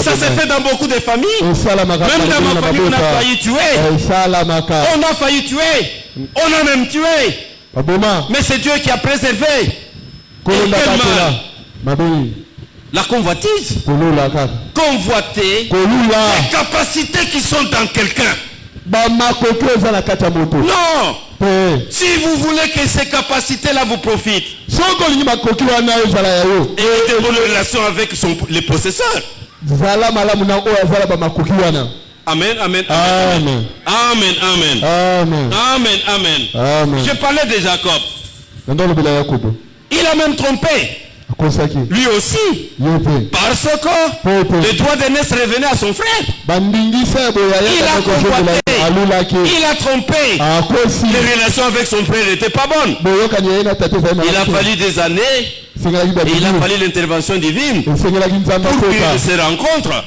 ça s'est fait dans beaucoup de familles. Même dans ma famille, on a failli tuer. On a failli tuer. On a même tué. Mais c'est Dieu qui a préservé. La convoitise. Convoiter les capacités qui sont dans quelqu'un. Non. Si vous voulez que ces capacités-là vous profitent, et de bonnes relations avec les possesseurs. Amen, amen, amen. Amen, amen. Amen, amen. Je parlais de Jacob. Il a même trompé. Lui aussi. Parce que le droit d'aînesse revenait à son frère. Il a convoité. Il a trompé. Les relations avec son frère n'étaient pas bonnes. Il a fallu des années. Et il a fallu l'intervention divine pour qu'ils se rencontrent.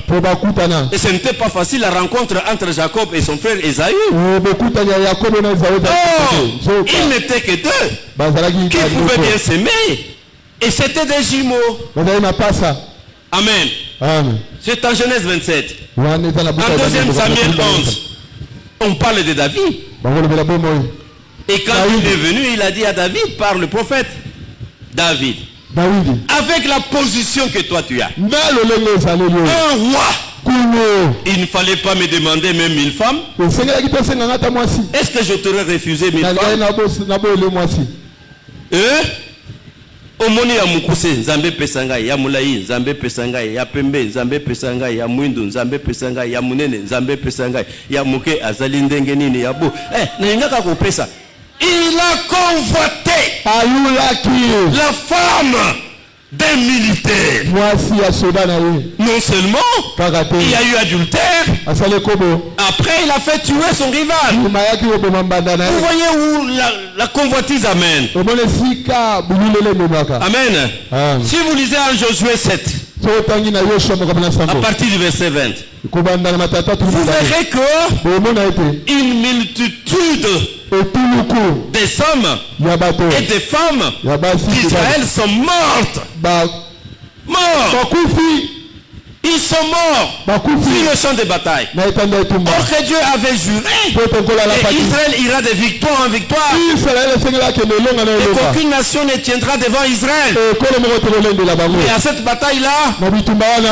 Et ce n'était pas facile la rencontre entre Jacob et son frère Esaü. Il n'était que deux qui pouvaient bien s'aimer. Et c'était des jumeaux. Amen. C'est en Genèse 27. En 2 Samuel 11. On parle de David. Et quand il est venu, il a dit à David par le prophète: David, avec la position que toi tu as, un roi, il ne fallait pas me demander même 1000 femmes. Est-ce que je t'aurais refusé 1000 femmes? Omoni ya mukuse nzambe pesangai, ya mulai nzambe pesangai, ya pembe nzambe pesangai, ya mwindu nzambe pesangai, ya munene nzambe pesangai, ya muke azali ndenge nini ya bu. Ningaka kopesa. Il a convoité la femme d'un militaire. Non seulement il y a eu adultère, après il a fait tuer son rival. Vous voyez où la convoitise amène. Amen. Si vous lisez en Josué 7, à partir du verset 20, vous verrez que une multitude des hommes et des femmes d'Israël sont mortes. Ils sont morts sur le champ de bataille. Or que Dieu avait juré et Israël ira de victoire en victoire. Et qu'aucune nation ne tiendra devant Israël. Et à cette bataille-là,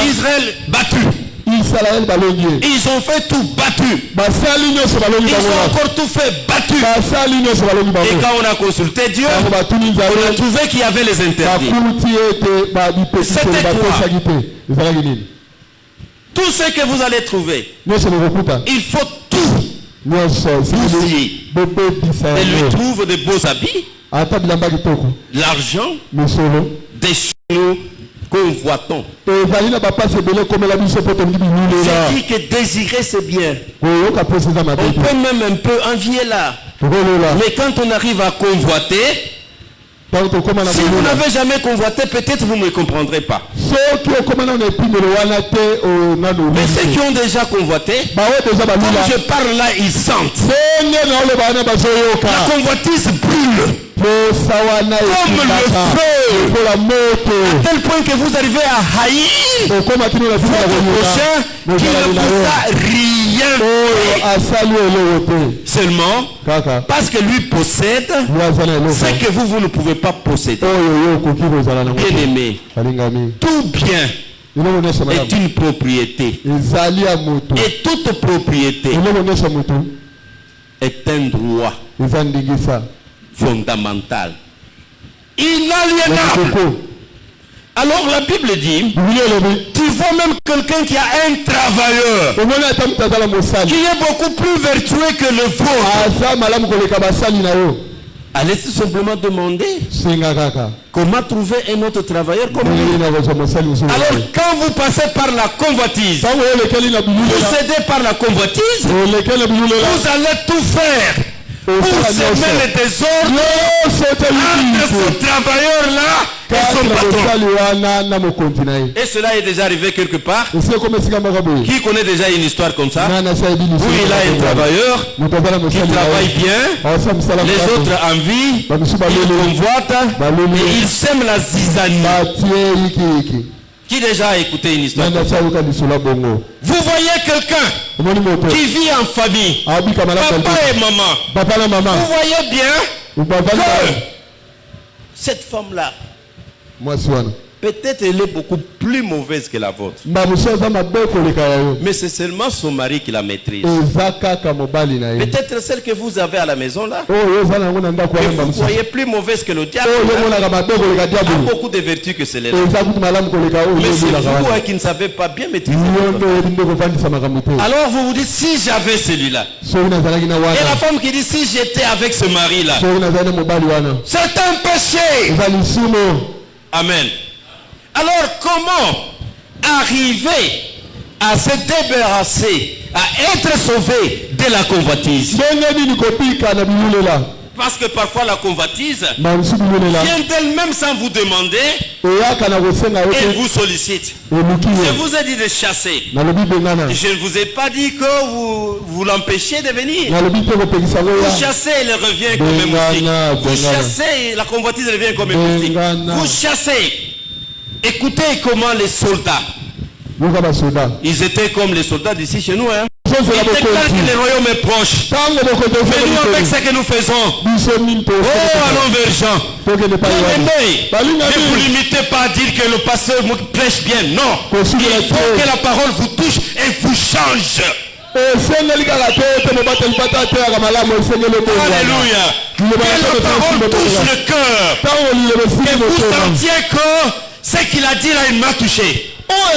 Israël battu. Ils ont fait tout battu. Ils ont encore tout fait battu. Et quand on a consulté Dieu, on a trouvé qu'il y avait les interdits. C'était quoi? Tout ce que vous allez trouver, il faut tout bousiller. Et lui trouve de beaux habits, l'argent, des choses convoitons. J'ai dit que désirer c'est bien. On peut même un peu envier là. Mais quand on arrive à convoiter, si vous n'avez jamais convoité, peut-être vous ne me comprendrez pas. Mais ceux qui ont déjà convoité, comme je parle là, ils sentent. La convoitise brûle. Comme le feu. À tel point que vous arrivez à haïr votre prochain qui ne vous a rien fait. Seulement parce que lui possède ce que vous ne pouvez pas posséder. Bien aimé, tout bien est une propriété. Et toute propriété est un droit fondamental, inaliénable. Alors la Bible dit, tu vois même quelqu'un qui a un travailleur qui est beaucoup plus vertueux que le vôtre. Allez tout simplement demander comment trouver un autre travailleur comme lui. Alors quand vous passez par la convoitise, vous aidez par la convoitise, vous allez tout faire pour semer le désordre entre ce travailleur-là et son patron. Et cela est déjà arrivé quelque part. Qui connaît déjà une histoire comme ça, où il a un travailleur qui travaille bien, les autres envient, ils convoitent et ils sèment la zizanie. Qui déjà a écouté une histoire? Vous voyez quelqu'un qui vit en famille, papa et maman. Vous voyez bien que cette femme-là, peut-être elle est beaucoup plus mauvaise que la vôtre. Mais c'est seulement son mari qui la maîtrise. Peut-être celle que vous avez à la maison là, que vous voyez plus mauvaise que le diable, a beaucoup de vertus que celle-là. Mais c'est vous qui ne savez pas bien maîtriser. Alors vous vous dites, si j'avais celui-là. Et la femme qui dit, si j'étais avec ce mari-là. C'est un péché. Amen. Alors comment arriver à se débarrasser, à être sauvé de la convoitise? Parce que parfois la convoitise vient d'elle-même sans vous demander et vous sollicite. Je vous ai dit de chasser. Je ne vous ai pas dit que vous l'empêchez de venir. Vous chassez, elle revient comme un moustique. Vous chassez, la convoitise revient comme un moustique. Vous chassez. Écoutez comment les soldats, ils étaient comme les soldats d'ici chez nous. Il était clair que le royaume est proche. Mais nous, avec ce que nous faisons, allons vers Jean. Ne vous limitez pas à dire que le pasteur prêche bien. Non. Il faut que la parole vous touche et vous change. Alléluia. Que la parole touche le cœur. Et vous sentiez que ce qu'il a dit là, il m'a touché. Alors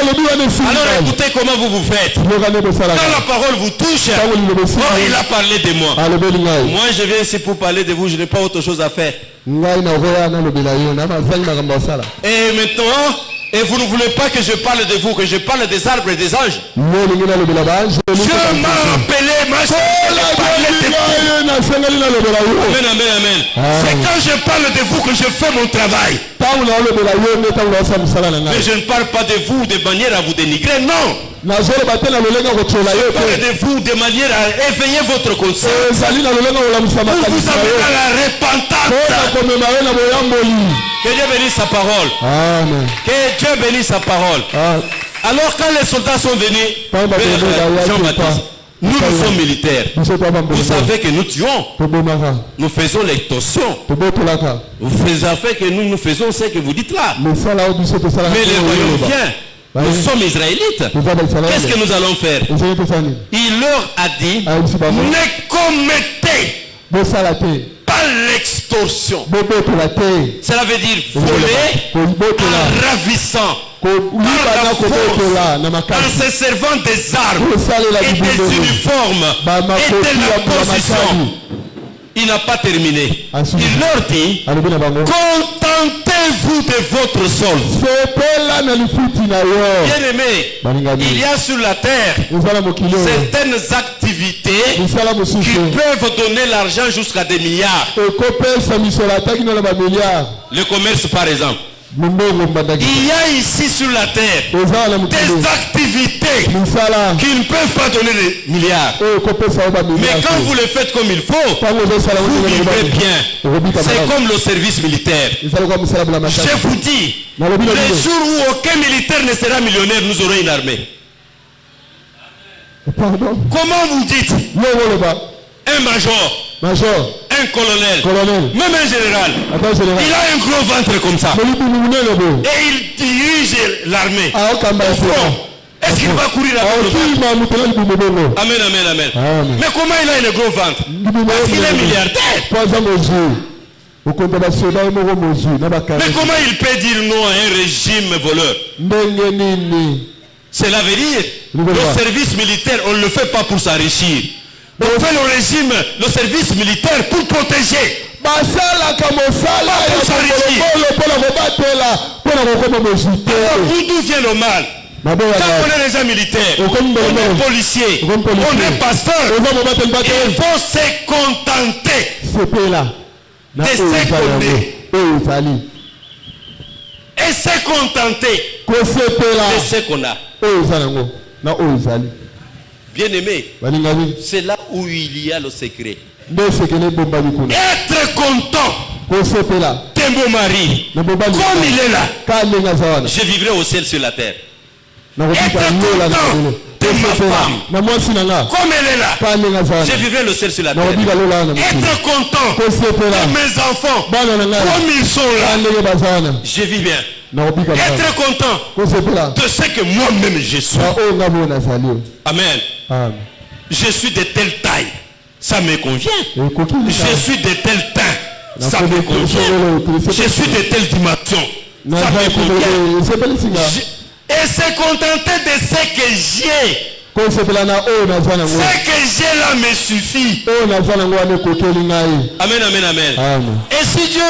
écoutez comment vous faites. Quand la parole vous touche, il a parlé de moi. Moi je viens ici pour parler de vous, je n'ai pas autre chose à faire. Et maintenant, et vous ne voulez pas que je parle de vous, que je parle des arbres et des anges. Dieu m'a appelé, Amen, amen, amen. C'est quand je parle de vous que je fais mon travail. Mais je ne parle pas de vous de manière à vous dénigrer, non. Je parle de vous de manière à éveiller votre conscience. Vous avez à la repentance. Que Dieu bénisse sa parole. Amen. Que Dieu bénisse sa parole. Alors quand les soldats sont venus vers Jean-Baptiste, nous sommes militaires. Vous savez que nous tuons. Nous faisons les torsions. Vous faites que nous faisons ce que vous dites là. Mais le royaume vient. Nous sommes israélites. Qu'est-ce que nous allons faire? Il leur a dit, ne commettez pas l'extorsion. Cela veut dire voler en ravissant, en se servant des armes et des uniformes et de la position. Il n'a pas terminé. Il leur dit, contentez-vous de votre sol. Bien aimé, il y a sur la terre certaines activités qui peuvent donner l'argent jusqu'à des milliards. Le commerce par exemple. Il y a ici sur la terre des activités qui ne peuvent pas donner des milliards. Mais quand vous le faites comme il faut, vous vivez bien. C'est comme le service militaire. Je vous dis, le jour où aucun militaire ne sera millionnaire, nous aurons une armée. Comment vous dites? Un major. Un colonel, même un général, il a un gros ventre comme ça et il dirige l'armée au front. Est-ce qu'il va courir avec le ventre? Amen, amen, amen. Mais comment il a un gros ventre? Parce qu'il est milliardaire. Mais comment il peut dire non à un régime voleur? Cela veut dire le service militaire, on ne le fait pas pour s'enrichir. On fait le régime, le service militaire pour protéger. D'où vient le mal? Quand on est déjà militaire, on est policier, on est pasteur, il faut se contenter de ce qu'on est. Et se contenter de ce qu'on a. Bien aimé, c'est là où il y a le secret. Être content de mon mari, comme il est là, je vivrai au ciel sur la terre. Être content de ma femme, comme elle est là, je vivrai le ciel sur la terre. Être content de mes enfants, comme ils sont là, je vis bien. Être content de ce que moi-même je suis. Amen. Je suis de telle taille, ça me convient. Je suis de tel teint, ça me convient. Je suis de telle dimension, ça me convient. Et se contenter de ce que j'ai. Ce que j'ai là me suffit. Amen, amen, amen. Et si Dieu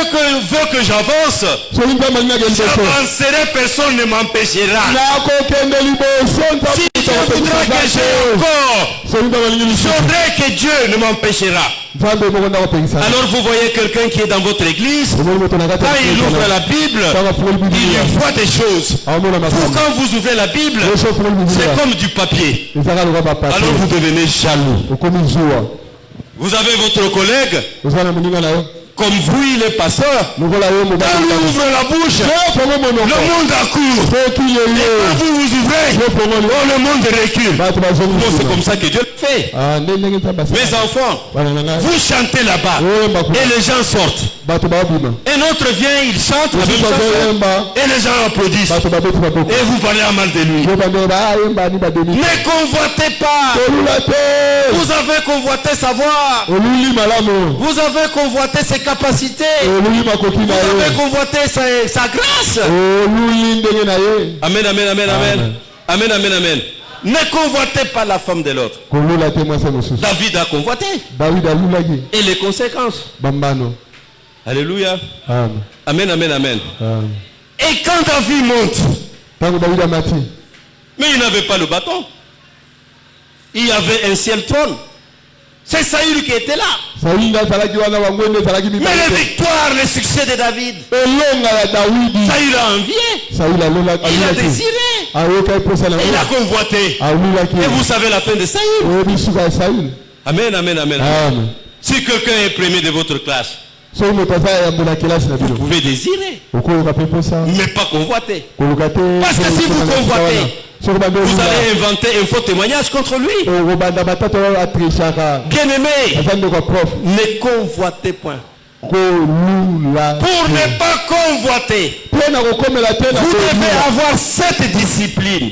veut que j'avance, j'avancerai, personne ne m'empêchera. Si Dieu voudra que j'ai encore, je voudrais que Dieu ne m'empêchera. Alors vous voyez quelqu'un qui est dans votre église, quand il ouvre la Bible, il voit des choses. Vous, quand vous ouvrez la Bible, c'est comme du papier. Alors vous devenez jaloux. Vous avez votre collègue, comme vous, il est pasteur. Quand il ouvre la bouche, le monde accourt. Et quand vous vous ouvrez, le monde recule. Bon, c'est comme ça que Dieu le fait. Mes enfants, vous chantez là-bas et les gens sortent. Un autre vient, il chante la même chanson et les gens applaudissent. Et vous parlez à mal de lui. Ne convoitez pas. Vous avez convoité savoir. Vous avez convoité ses capacités. Vous avez convoité sa grâce. Amen, amen, amen, amen. Amen, amen, amen. Ne convoitez pas la femme de l'autre. David a convoité. Et les conséquences. Alléluia. Amen, amen, amen. Et quand David monte, mais il n'avait pas le bâton. Il y avait un ciel trône. C'est Saül qui était là. Mais les victoires, le succès de David, Saül a envié. Il a désiré. Il a convoité. Et vous savez la fin de Saül. Amen, amen, amen. Si quelqu'un est premier de votre classe, vous pouvez désirer, mais pas convoiter. Parce que si vous convoitez, vous allez inventer un faux témoignage contre lui. Bien-aimé, ne convoitez point. Pour ne pas convoiter, vous devez avoir cette discipline.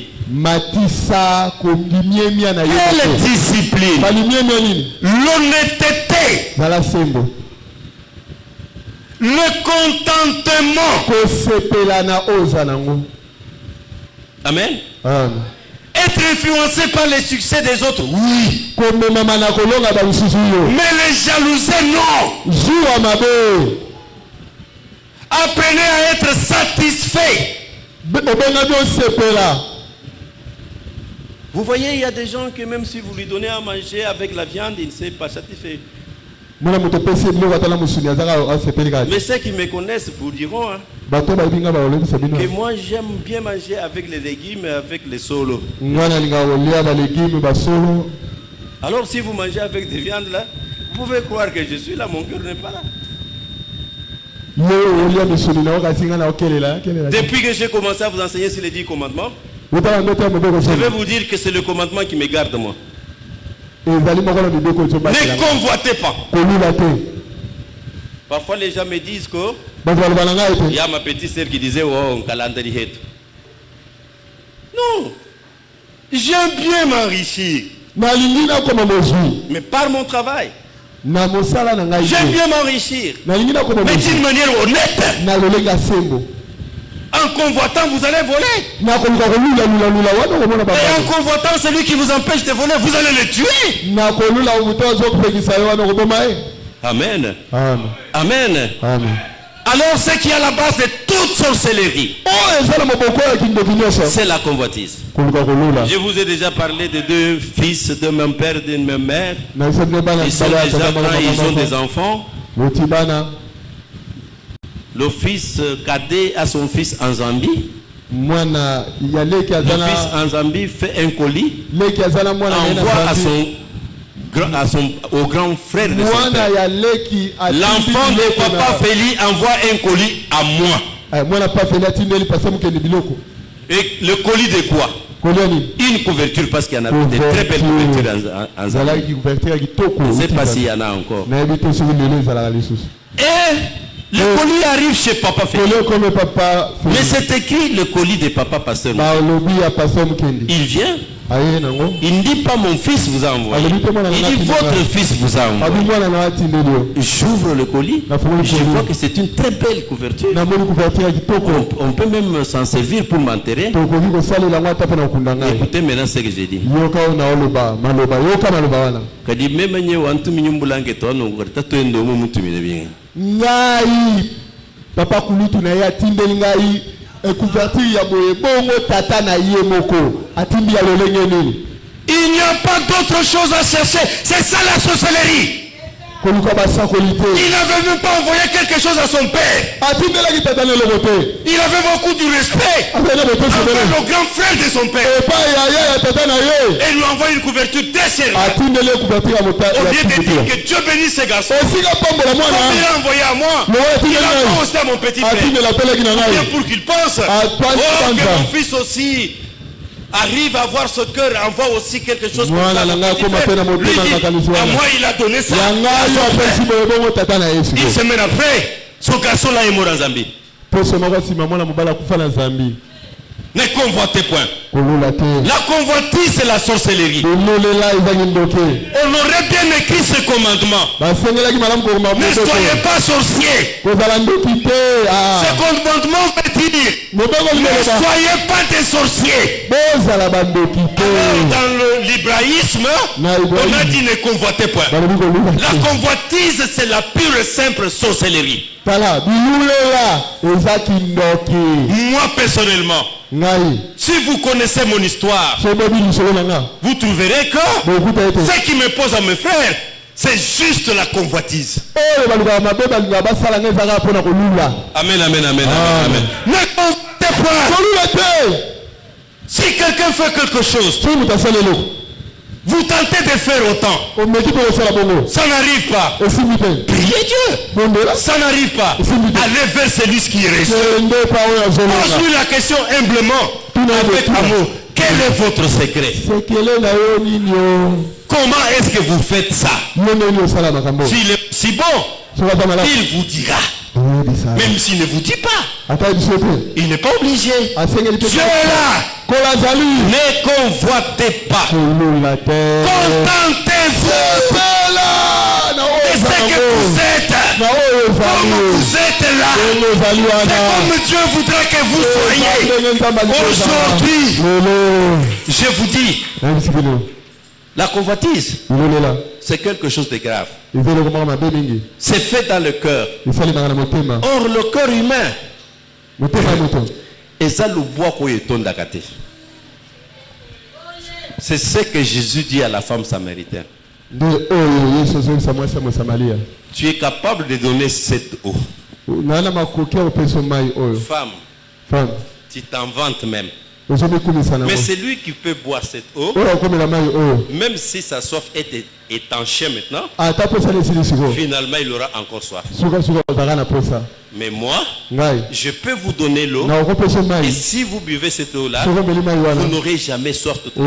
Quelle discipline? L'honnêteté, le contentement. Amen. Être influencé par les succès des autres, oui. Mais les jalouser, non. Apprenez à être satisfait. Vous voyez, il y a des gens que même si vous lui donnez à manger avec la viande, il ne s'est pas satisfait. Mais ceux qui me connaissent vous diront que moi j'aime bien manger avec les légumes et avec les solos. Alors si vous mangez avec des viandes là, vous pouvez croire que je suis là, mon cœur n'est pas là. Depuis que j'ai commencé à vous enseigner sur les 10 commandements, je vais vous dire que c'est le commandement qui me garde moi. Ne convoitez pas. Parfois les gens me disent que il y a ma petite sœur qui disait oh calendrier. Non, j'aime bien m'enrichir, mais par mon travail. J'aime bien m'enrichir, mais d'une manière honnête. En convoitant, vous allez voler. Et en convoitant celui qui vous empêche de voler, vous allez le tuer. Amen. Amen. Amen. Amen. Alors ce qui est à la base de toute sorcellerie, c'est la convoitise. Je vous ai déjà parlé de 2 fils de mon père et de ma mère. Ils sont déjà grands, ils ont des enfants. Le fils cadet a son fils en Zambie. Le fils en Zambie fait un colis, envoie au grand frère de son père. L'enfant de papa Feli envoie un colis à moi. Et le colis de quoi? Une couverture, parce qu'il y en a des très belles couvertures en Zambie. Je ne sais pas s'il y en a encore. Et le colis arrive chez papa Feli. Mais c'est écrit le colis de papa pasteur. Il vient. Il ne dit pas mon fils vous a envoyé. Il dit votre fils vous a envoyé. J'ouvre le colis. Je vois que c'est une très belle couverture. On peut même s'en servir pour m'enterrer. Écoutez maintenant ce que j'ai dit. Papa Kulutu na ya tindeli ngai couverture ya boye bongo tata na ye moko atimbi ya lolenge nini. Il n'y a pas d'autre chose à chercher, c'est ça la sorcellerie. Il n'avait même pas envoyé quelque chose à son père. Il avait beaucoup de respect envers le grand frère de son père. Et lui envoie une couverture déchirée. Au lieu de dire que Dieu bénisse ce garçon, comme il a envoyé à moi, il a envoyé aussi à mon petit frère. Bien pour qu'il pense que mon fils aussi arrive à voir ce cœur, envoie aussi quelque chose pour ça. À moi il a donné ça. Une semaine après, ce garçon-là est mort en Zambie. Ne convoitez point. La convoitise, c'est la sorcellerie. On aurait bien écrit ce commandement. Ne soyez pas sorciers. Ce commandement veut dire ne soyez pas des sorciers. Alors, dans l'hébraïsme, on a dit ne convoitez point. La convoitise, c'est la pure et simple sorcellerie. Moi personnellement, si vous connaissez mon histoire, vous trouverez que ce qui me pose à me faire, c'est juste la convoitise. Amen, amen, amen, amen. Ne convoitez point. Si quelqu'un fait quelque chose, vous tentez de faire autant, ça n'arrive pas. Priez Dieu, ça n'arrive pas. Allez vers celui qui est resté. Pose-lui la question humblement, avec amour. Quel est votre secret? Comment est-ce que vous faites ça? S'il est si bon, il vous dira. Même s'il ne vous dit pas, il n'est pas obligé. Dieu est là. Ne convoitez pas. Contentez-vous de ce que vous êtes. Comme vous êtes là. C'est comme Dieu voudrait que vous soyez. Aujourd'hui, je vous dis, la convoitise, c'est quelque chose de grave. C'est fait dans le cœur. Or, le cœur humain, et ça le bois qu'on est d'agate. C'est ce que Jésus dit à la femme samaritaine. Tu es capable de donner cette eau. Femme, tu t'en vantes même. Mais c'est lui qui peut boire cette eau, même si sa soif est étanchée maintenant, finalement il aura encore soif. Mais moi, je peux vous donner l'eau, et si vous buvez cette eau-là, vous n'aurez jamais soif de tout.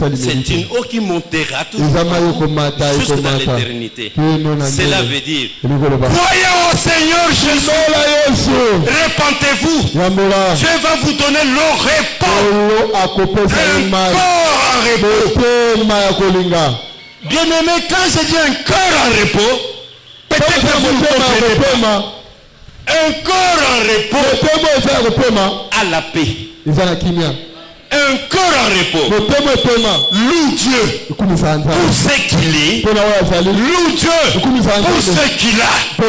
C'est une eau qui montera jusque dans l'éternité. Cela veut dire, croyez au Seigneur Jésus, répentez-vous, Dieu va vous donner l'eau repos, un corps en repos. Bien aimé, quand je dis un cœur en repos, peut-être que vous ne comprenez pas. Un corps en repos à la paix. Un corps en repos. Loue Dieu pour ce qu'il est. Loue Dieu pour ce qu'il a. Vous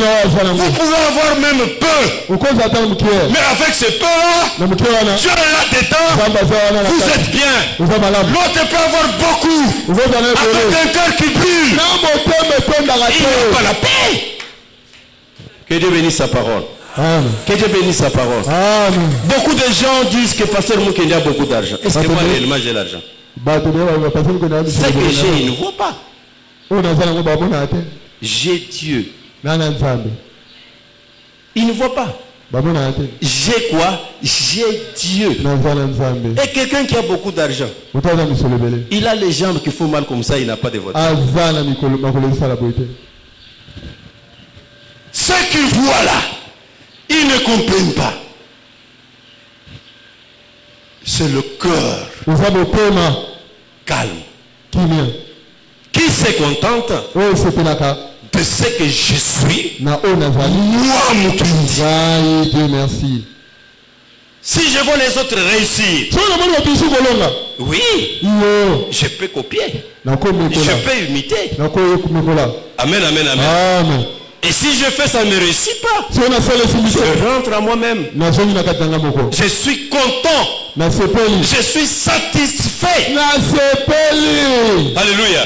pouvez avoir même peur. Mais avec ce peur-là, Dieu est là-dedans. Vous êtes bien. L'autre peut avoir beaucoup. Avec un cœur qui brûle. Il n'a pas la paix. Que Dieu bénisse sa parole. Amen. Que Dieu bénisse sa parole. Amen. Beaucoup de gens disent que Pasteur Moukeni a beaucoup d'argent. Est-ce que moi réellement j'ai l'argent? Ce que j'ai, il ne voit pas. J'ai Dieu. Il ne voit pas. J'ai quoi? J'ai Dieu. Et quelqu'un qui a beaucoup d'argent, il a les jambes qui font mal comme ça, il n'a pas de voiture. Ce qu'il voit là, ils ne comprennent pas. C'est le cœur calme qui se contente de ce que je suis. Moi, Moukeni. Si je vois les autres réussir, oui, je peux copier, je peux imiter. Amen, amen, amen. Et si je fais ça ne réussit pas, je rentre à moi-même. Je suis content. Je suis satisfait. Alléluia.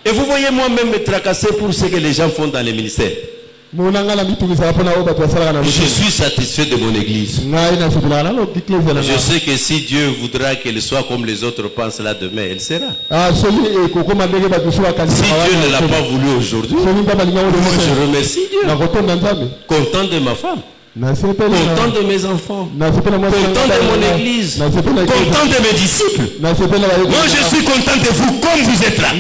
Et vous voyez moi-même me tracasser pour ce que les gens font dans les ministères. Je suis satisfait de mon église. Je sais que si Dieu voudra qu'elle soit comme les autres pensent là demain, elle sera. Si Dieu ne l'a pas voulu aujourd'hui, je remercie Dieu. Content de ma femme. Content de mes enfants, content de mon église, content de mes disciples. Moi je suis content de vous comme vous êtes là.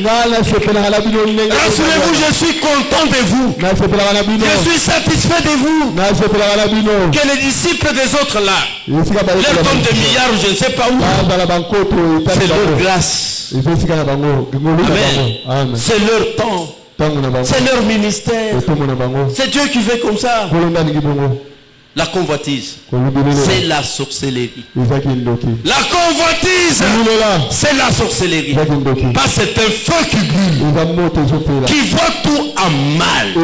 Rassurez-vous, je suis content de vous. Je suis satisfait de vous. Que les disciples des autres là, leur compte de milliards, je ne sais pas où, c'est leur grâce. Amen. C'est leur temps. C'est leur ministère. C'est Dieu qui fait comme ça. La convoitise, c'est la sorcellerie. La convoitise, c'est la sorcellerie. Parce que c'est un feu qui brûle, qui voit tout en mal.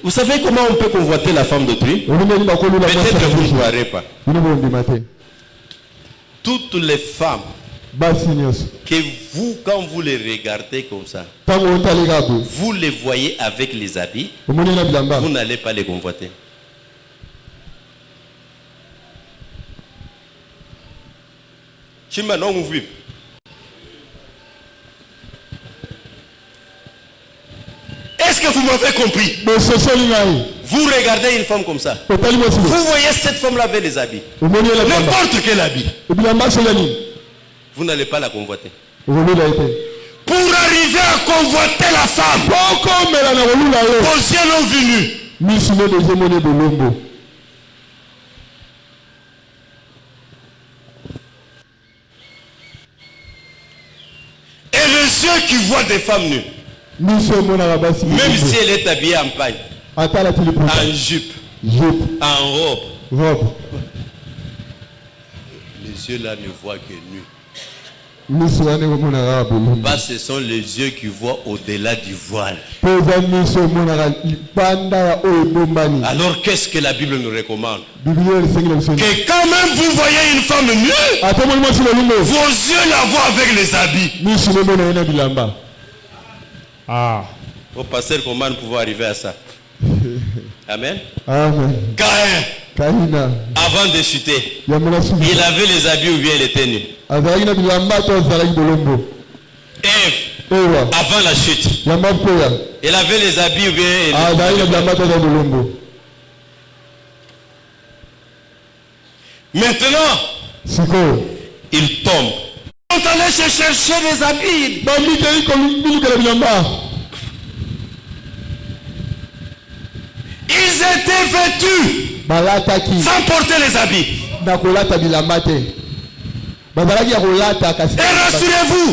Vous savez comment on peut convoiter la femme d'autrui? Peut-être que vous ne croirez pas. Toutes les femmes que vous, quand vous les regardez comme ça, vous les voyez avec les habits, vous n'allez pas les convoiter. Est-ce que vous m'avez compris? Vous regardez une femme comme ça. Vous voyez cette femme-là avec les habits. N'importe quel habit. Vous n'allez pas la convoiter. Pour arriver à convoiter la femme, vos yeux l'ont venu. Et les yeux qui voient des femmes nues, même si elle est habillée en paille, en jupe, en robe, les yeux là ne voient que nu. Bah, ce sont les yeux qui voient au-delà du voile. Alors qu'est-ce que la Bible nous recommande? Que quand même vous voyez une femme nue, vos yeux la voient avec les habits. Au pasteur, comment nous pouvons arriver à ça? Amen. Caïn, avant de chuter, il avait les habits ou bien il était nu? Ève, avant la chute, il avait les habits ou bien maintenant, il tombe. On allait chercher les habits. Ils étaient vêtus sans porter les habits. Et rassurez-vous,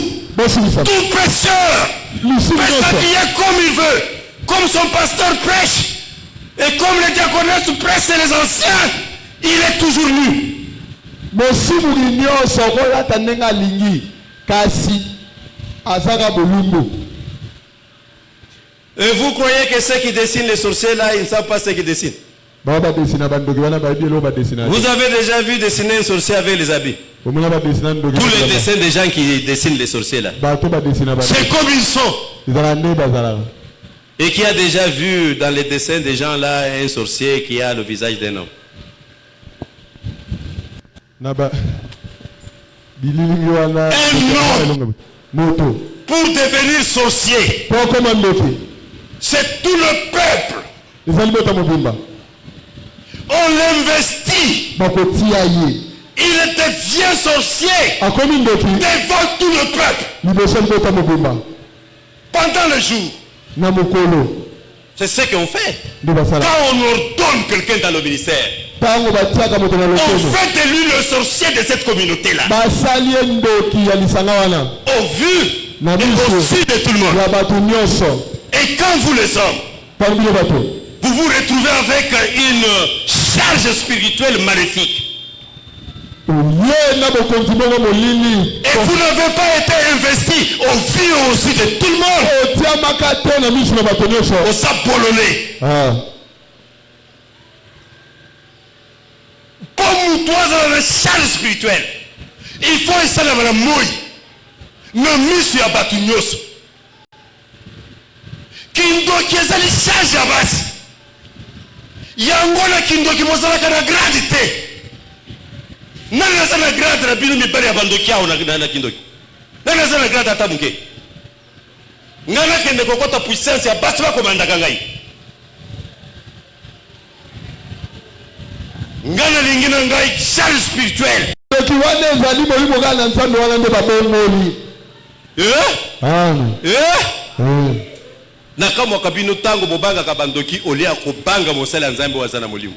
tout prêcheur peut s'habiller comme il veut, comme son pasteur prêche, et comme les diaconesses prêchent les anciens, il est toujours nu. Et vous croyez que ceux qui dessinent les sorciers là, ils ne savent pas ce qu'ils dessinent? Vous avez déjà vu dessiner un sorcier avec les habits? Tous les dessins des gens qui dessinent les sorciers là, c'est comme ils sont. Et qui a déjà vu dans les dessins des gens là un sorcier qui a le visage d'un homme? Un homme pour devenir sorcier, c'est tout le peuple. On l'investit. Il devient sorcier devant tout le peuple. Pendant le jour. C'est ce qu'on fait. Quand on ordonne quelqu'un dans le ministère, on fait de lui le sorcier de cette communauté-là. Au vu et au su de tout le monde. Et quand vous les hommes, vous vous retrouvez avec une charge spirituelle maléfique. Et vous n'avez pas été investi au vu et au su de tout le monde. Au sapolonné. Comme toi dans la charge spirituelle, il faut essayer de la mouille. Ne mise à Batunyoso. Kindo kiezali charge à base. Yangola kindo kimozala kana gradité. Nani azana grade na bino mibali ya bandoki ao na kindoki. Nani azana grade atamuke. Ngana kende kokota puissance ya basi ba komanda kangai. Ngana lingina ngai charge spirituelle. Kiwane zali molimo kana nsando wana nde babongoli. Na kama wakabino tango bobanga kabandoki olia kubanga mosala nzambe wazana molimo.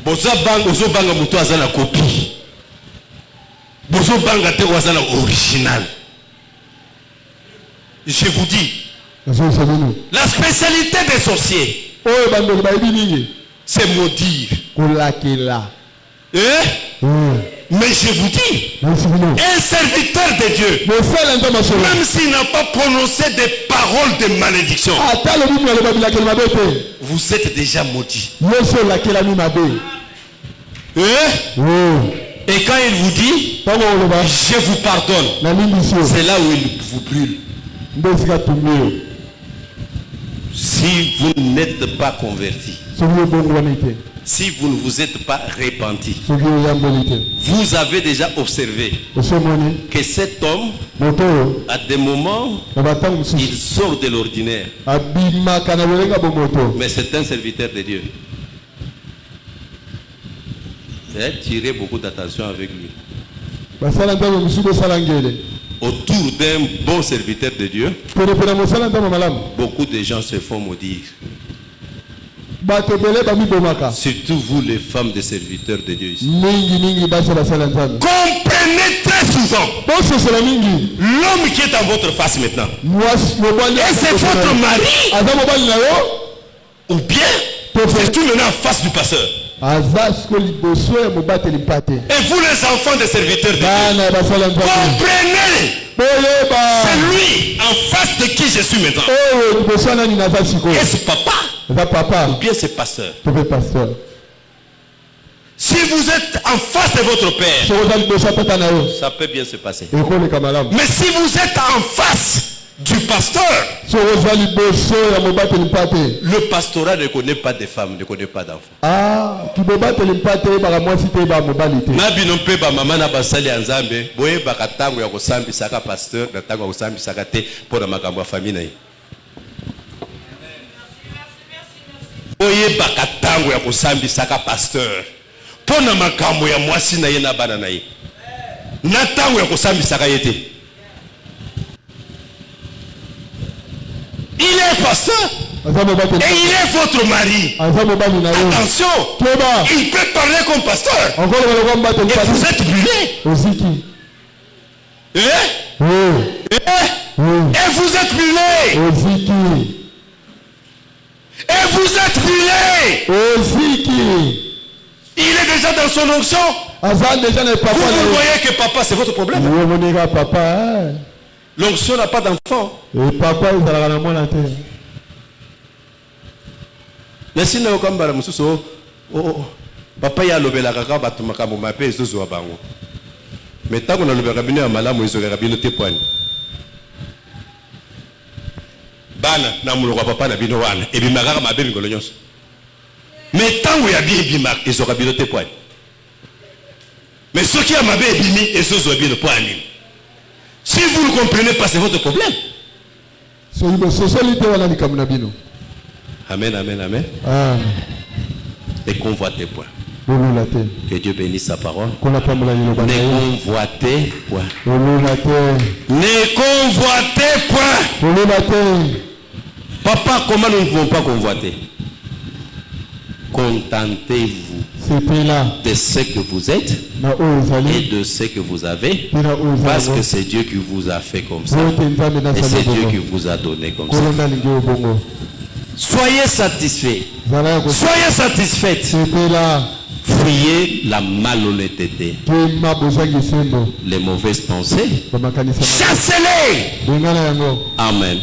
Bozo banga mutu azana copie. Bozo banga te wazana original. Je vous dis, la spécialité des sorciers, c'est maudire. Mais je vous dis, un serviteur de Dieu, même s'il n'a pas prononcé des paroles de malédiction, vous êtes déjà maudit. Et quand il vous dit, je vous pardonne, c'est là où il vous brûle. Si vous n'êtes pas converti, Si vous ne vous êtes pas repenti, vous avez déjà observé que cet homme, à des moments, il sort de l'ordinaire. Mais c'est un serviteur de Dieu. J'ai tiré beaucoup d'attention avec lui. Autour d'un bon serviteur de Dieu, beaucoup de gens se font maudire. Surtout vous les femmes des serviteurs de Dieu ici. Comprenez très souvent l'homme qui est en votre face maintenant. Et c'est votre mari. Ou bien c'est tout maintenant en face du pasteur. Et vous les enfants des serviteurs de Dieu, comprenez. C'est lui en face de qui je suis maintenant. Est-ce papa? Ou bien c'est pasteur? Si vous êtes en face de votre père, ça peut bien se passer. Mais si vous êtes en face du pasteur, le pastorat ne connaît pas de femmes, ne connaît pas d'enfants. Il est pasteur et il est votre mari. Attention, il peut parler comme pasteur. Et vous êtes brûlé. Et vous êtes brûlé. Et vous êtes brûlé. Il est déjà dans son onction. Vous voyez que papa, c'est votre problème. L'onction n'a pas d'enfant. Mais si nous sommes papa ya lobela kaka batu makambo mape ezozo wa bango. Mais tant qu'on a lobela bino ya malamu ezozo bino te poani. Bana na muloko papa na bino wana e bimaka mabe ngolo nyonso. Mais tant qu'on ya bien bimaka ezozo bino te poani. Mais ce qui a mabe bimi ezozo bino poani. Si vous ne comprenez pas, c'est votre problème. Amen, amen, amen. Et convoitez point. Que Dieu bénisse sa parole. Ne convoitez point. Ne convoitez point. Papa, comment nous ne pouvons pas convoiter? Contentez-vous de ce que vous êtes et de ce que vous avez, parce que c'est Dieu qui vous a fait comme ça et c'est Dieu qui vous a donné comme ça. Soyez satisfaits. Soyez satisfaites. Fuyez la malhonnêteté, les mauvaises pensées. Chassez-les. Amen.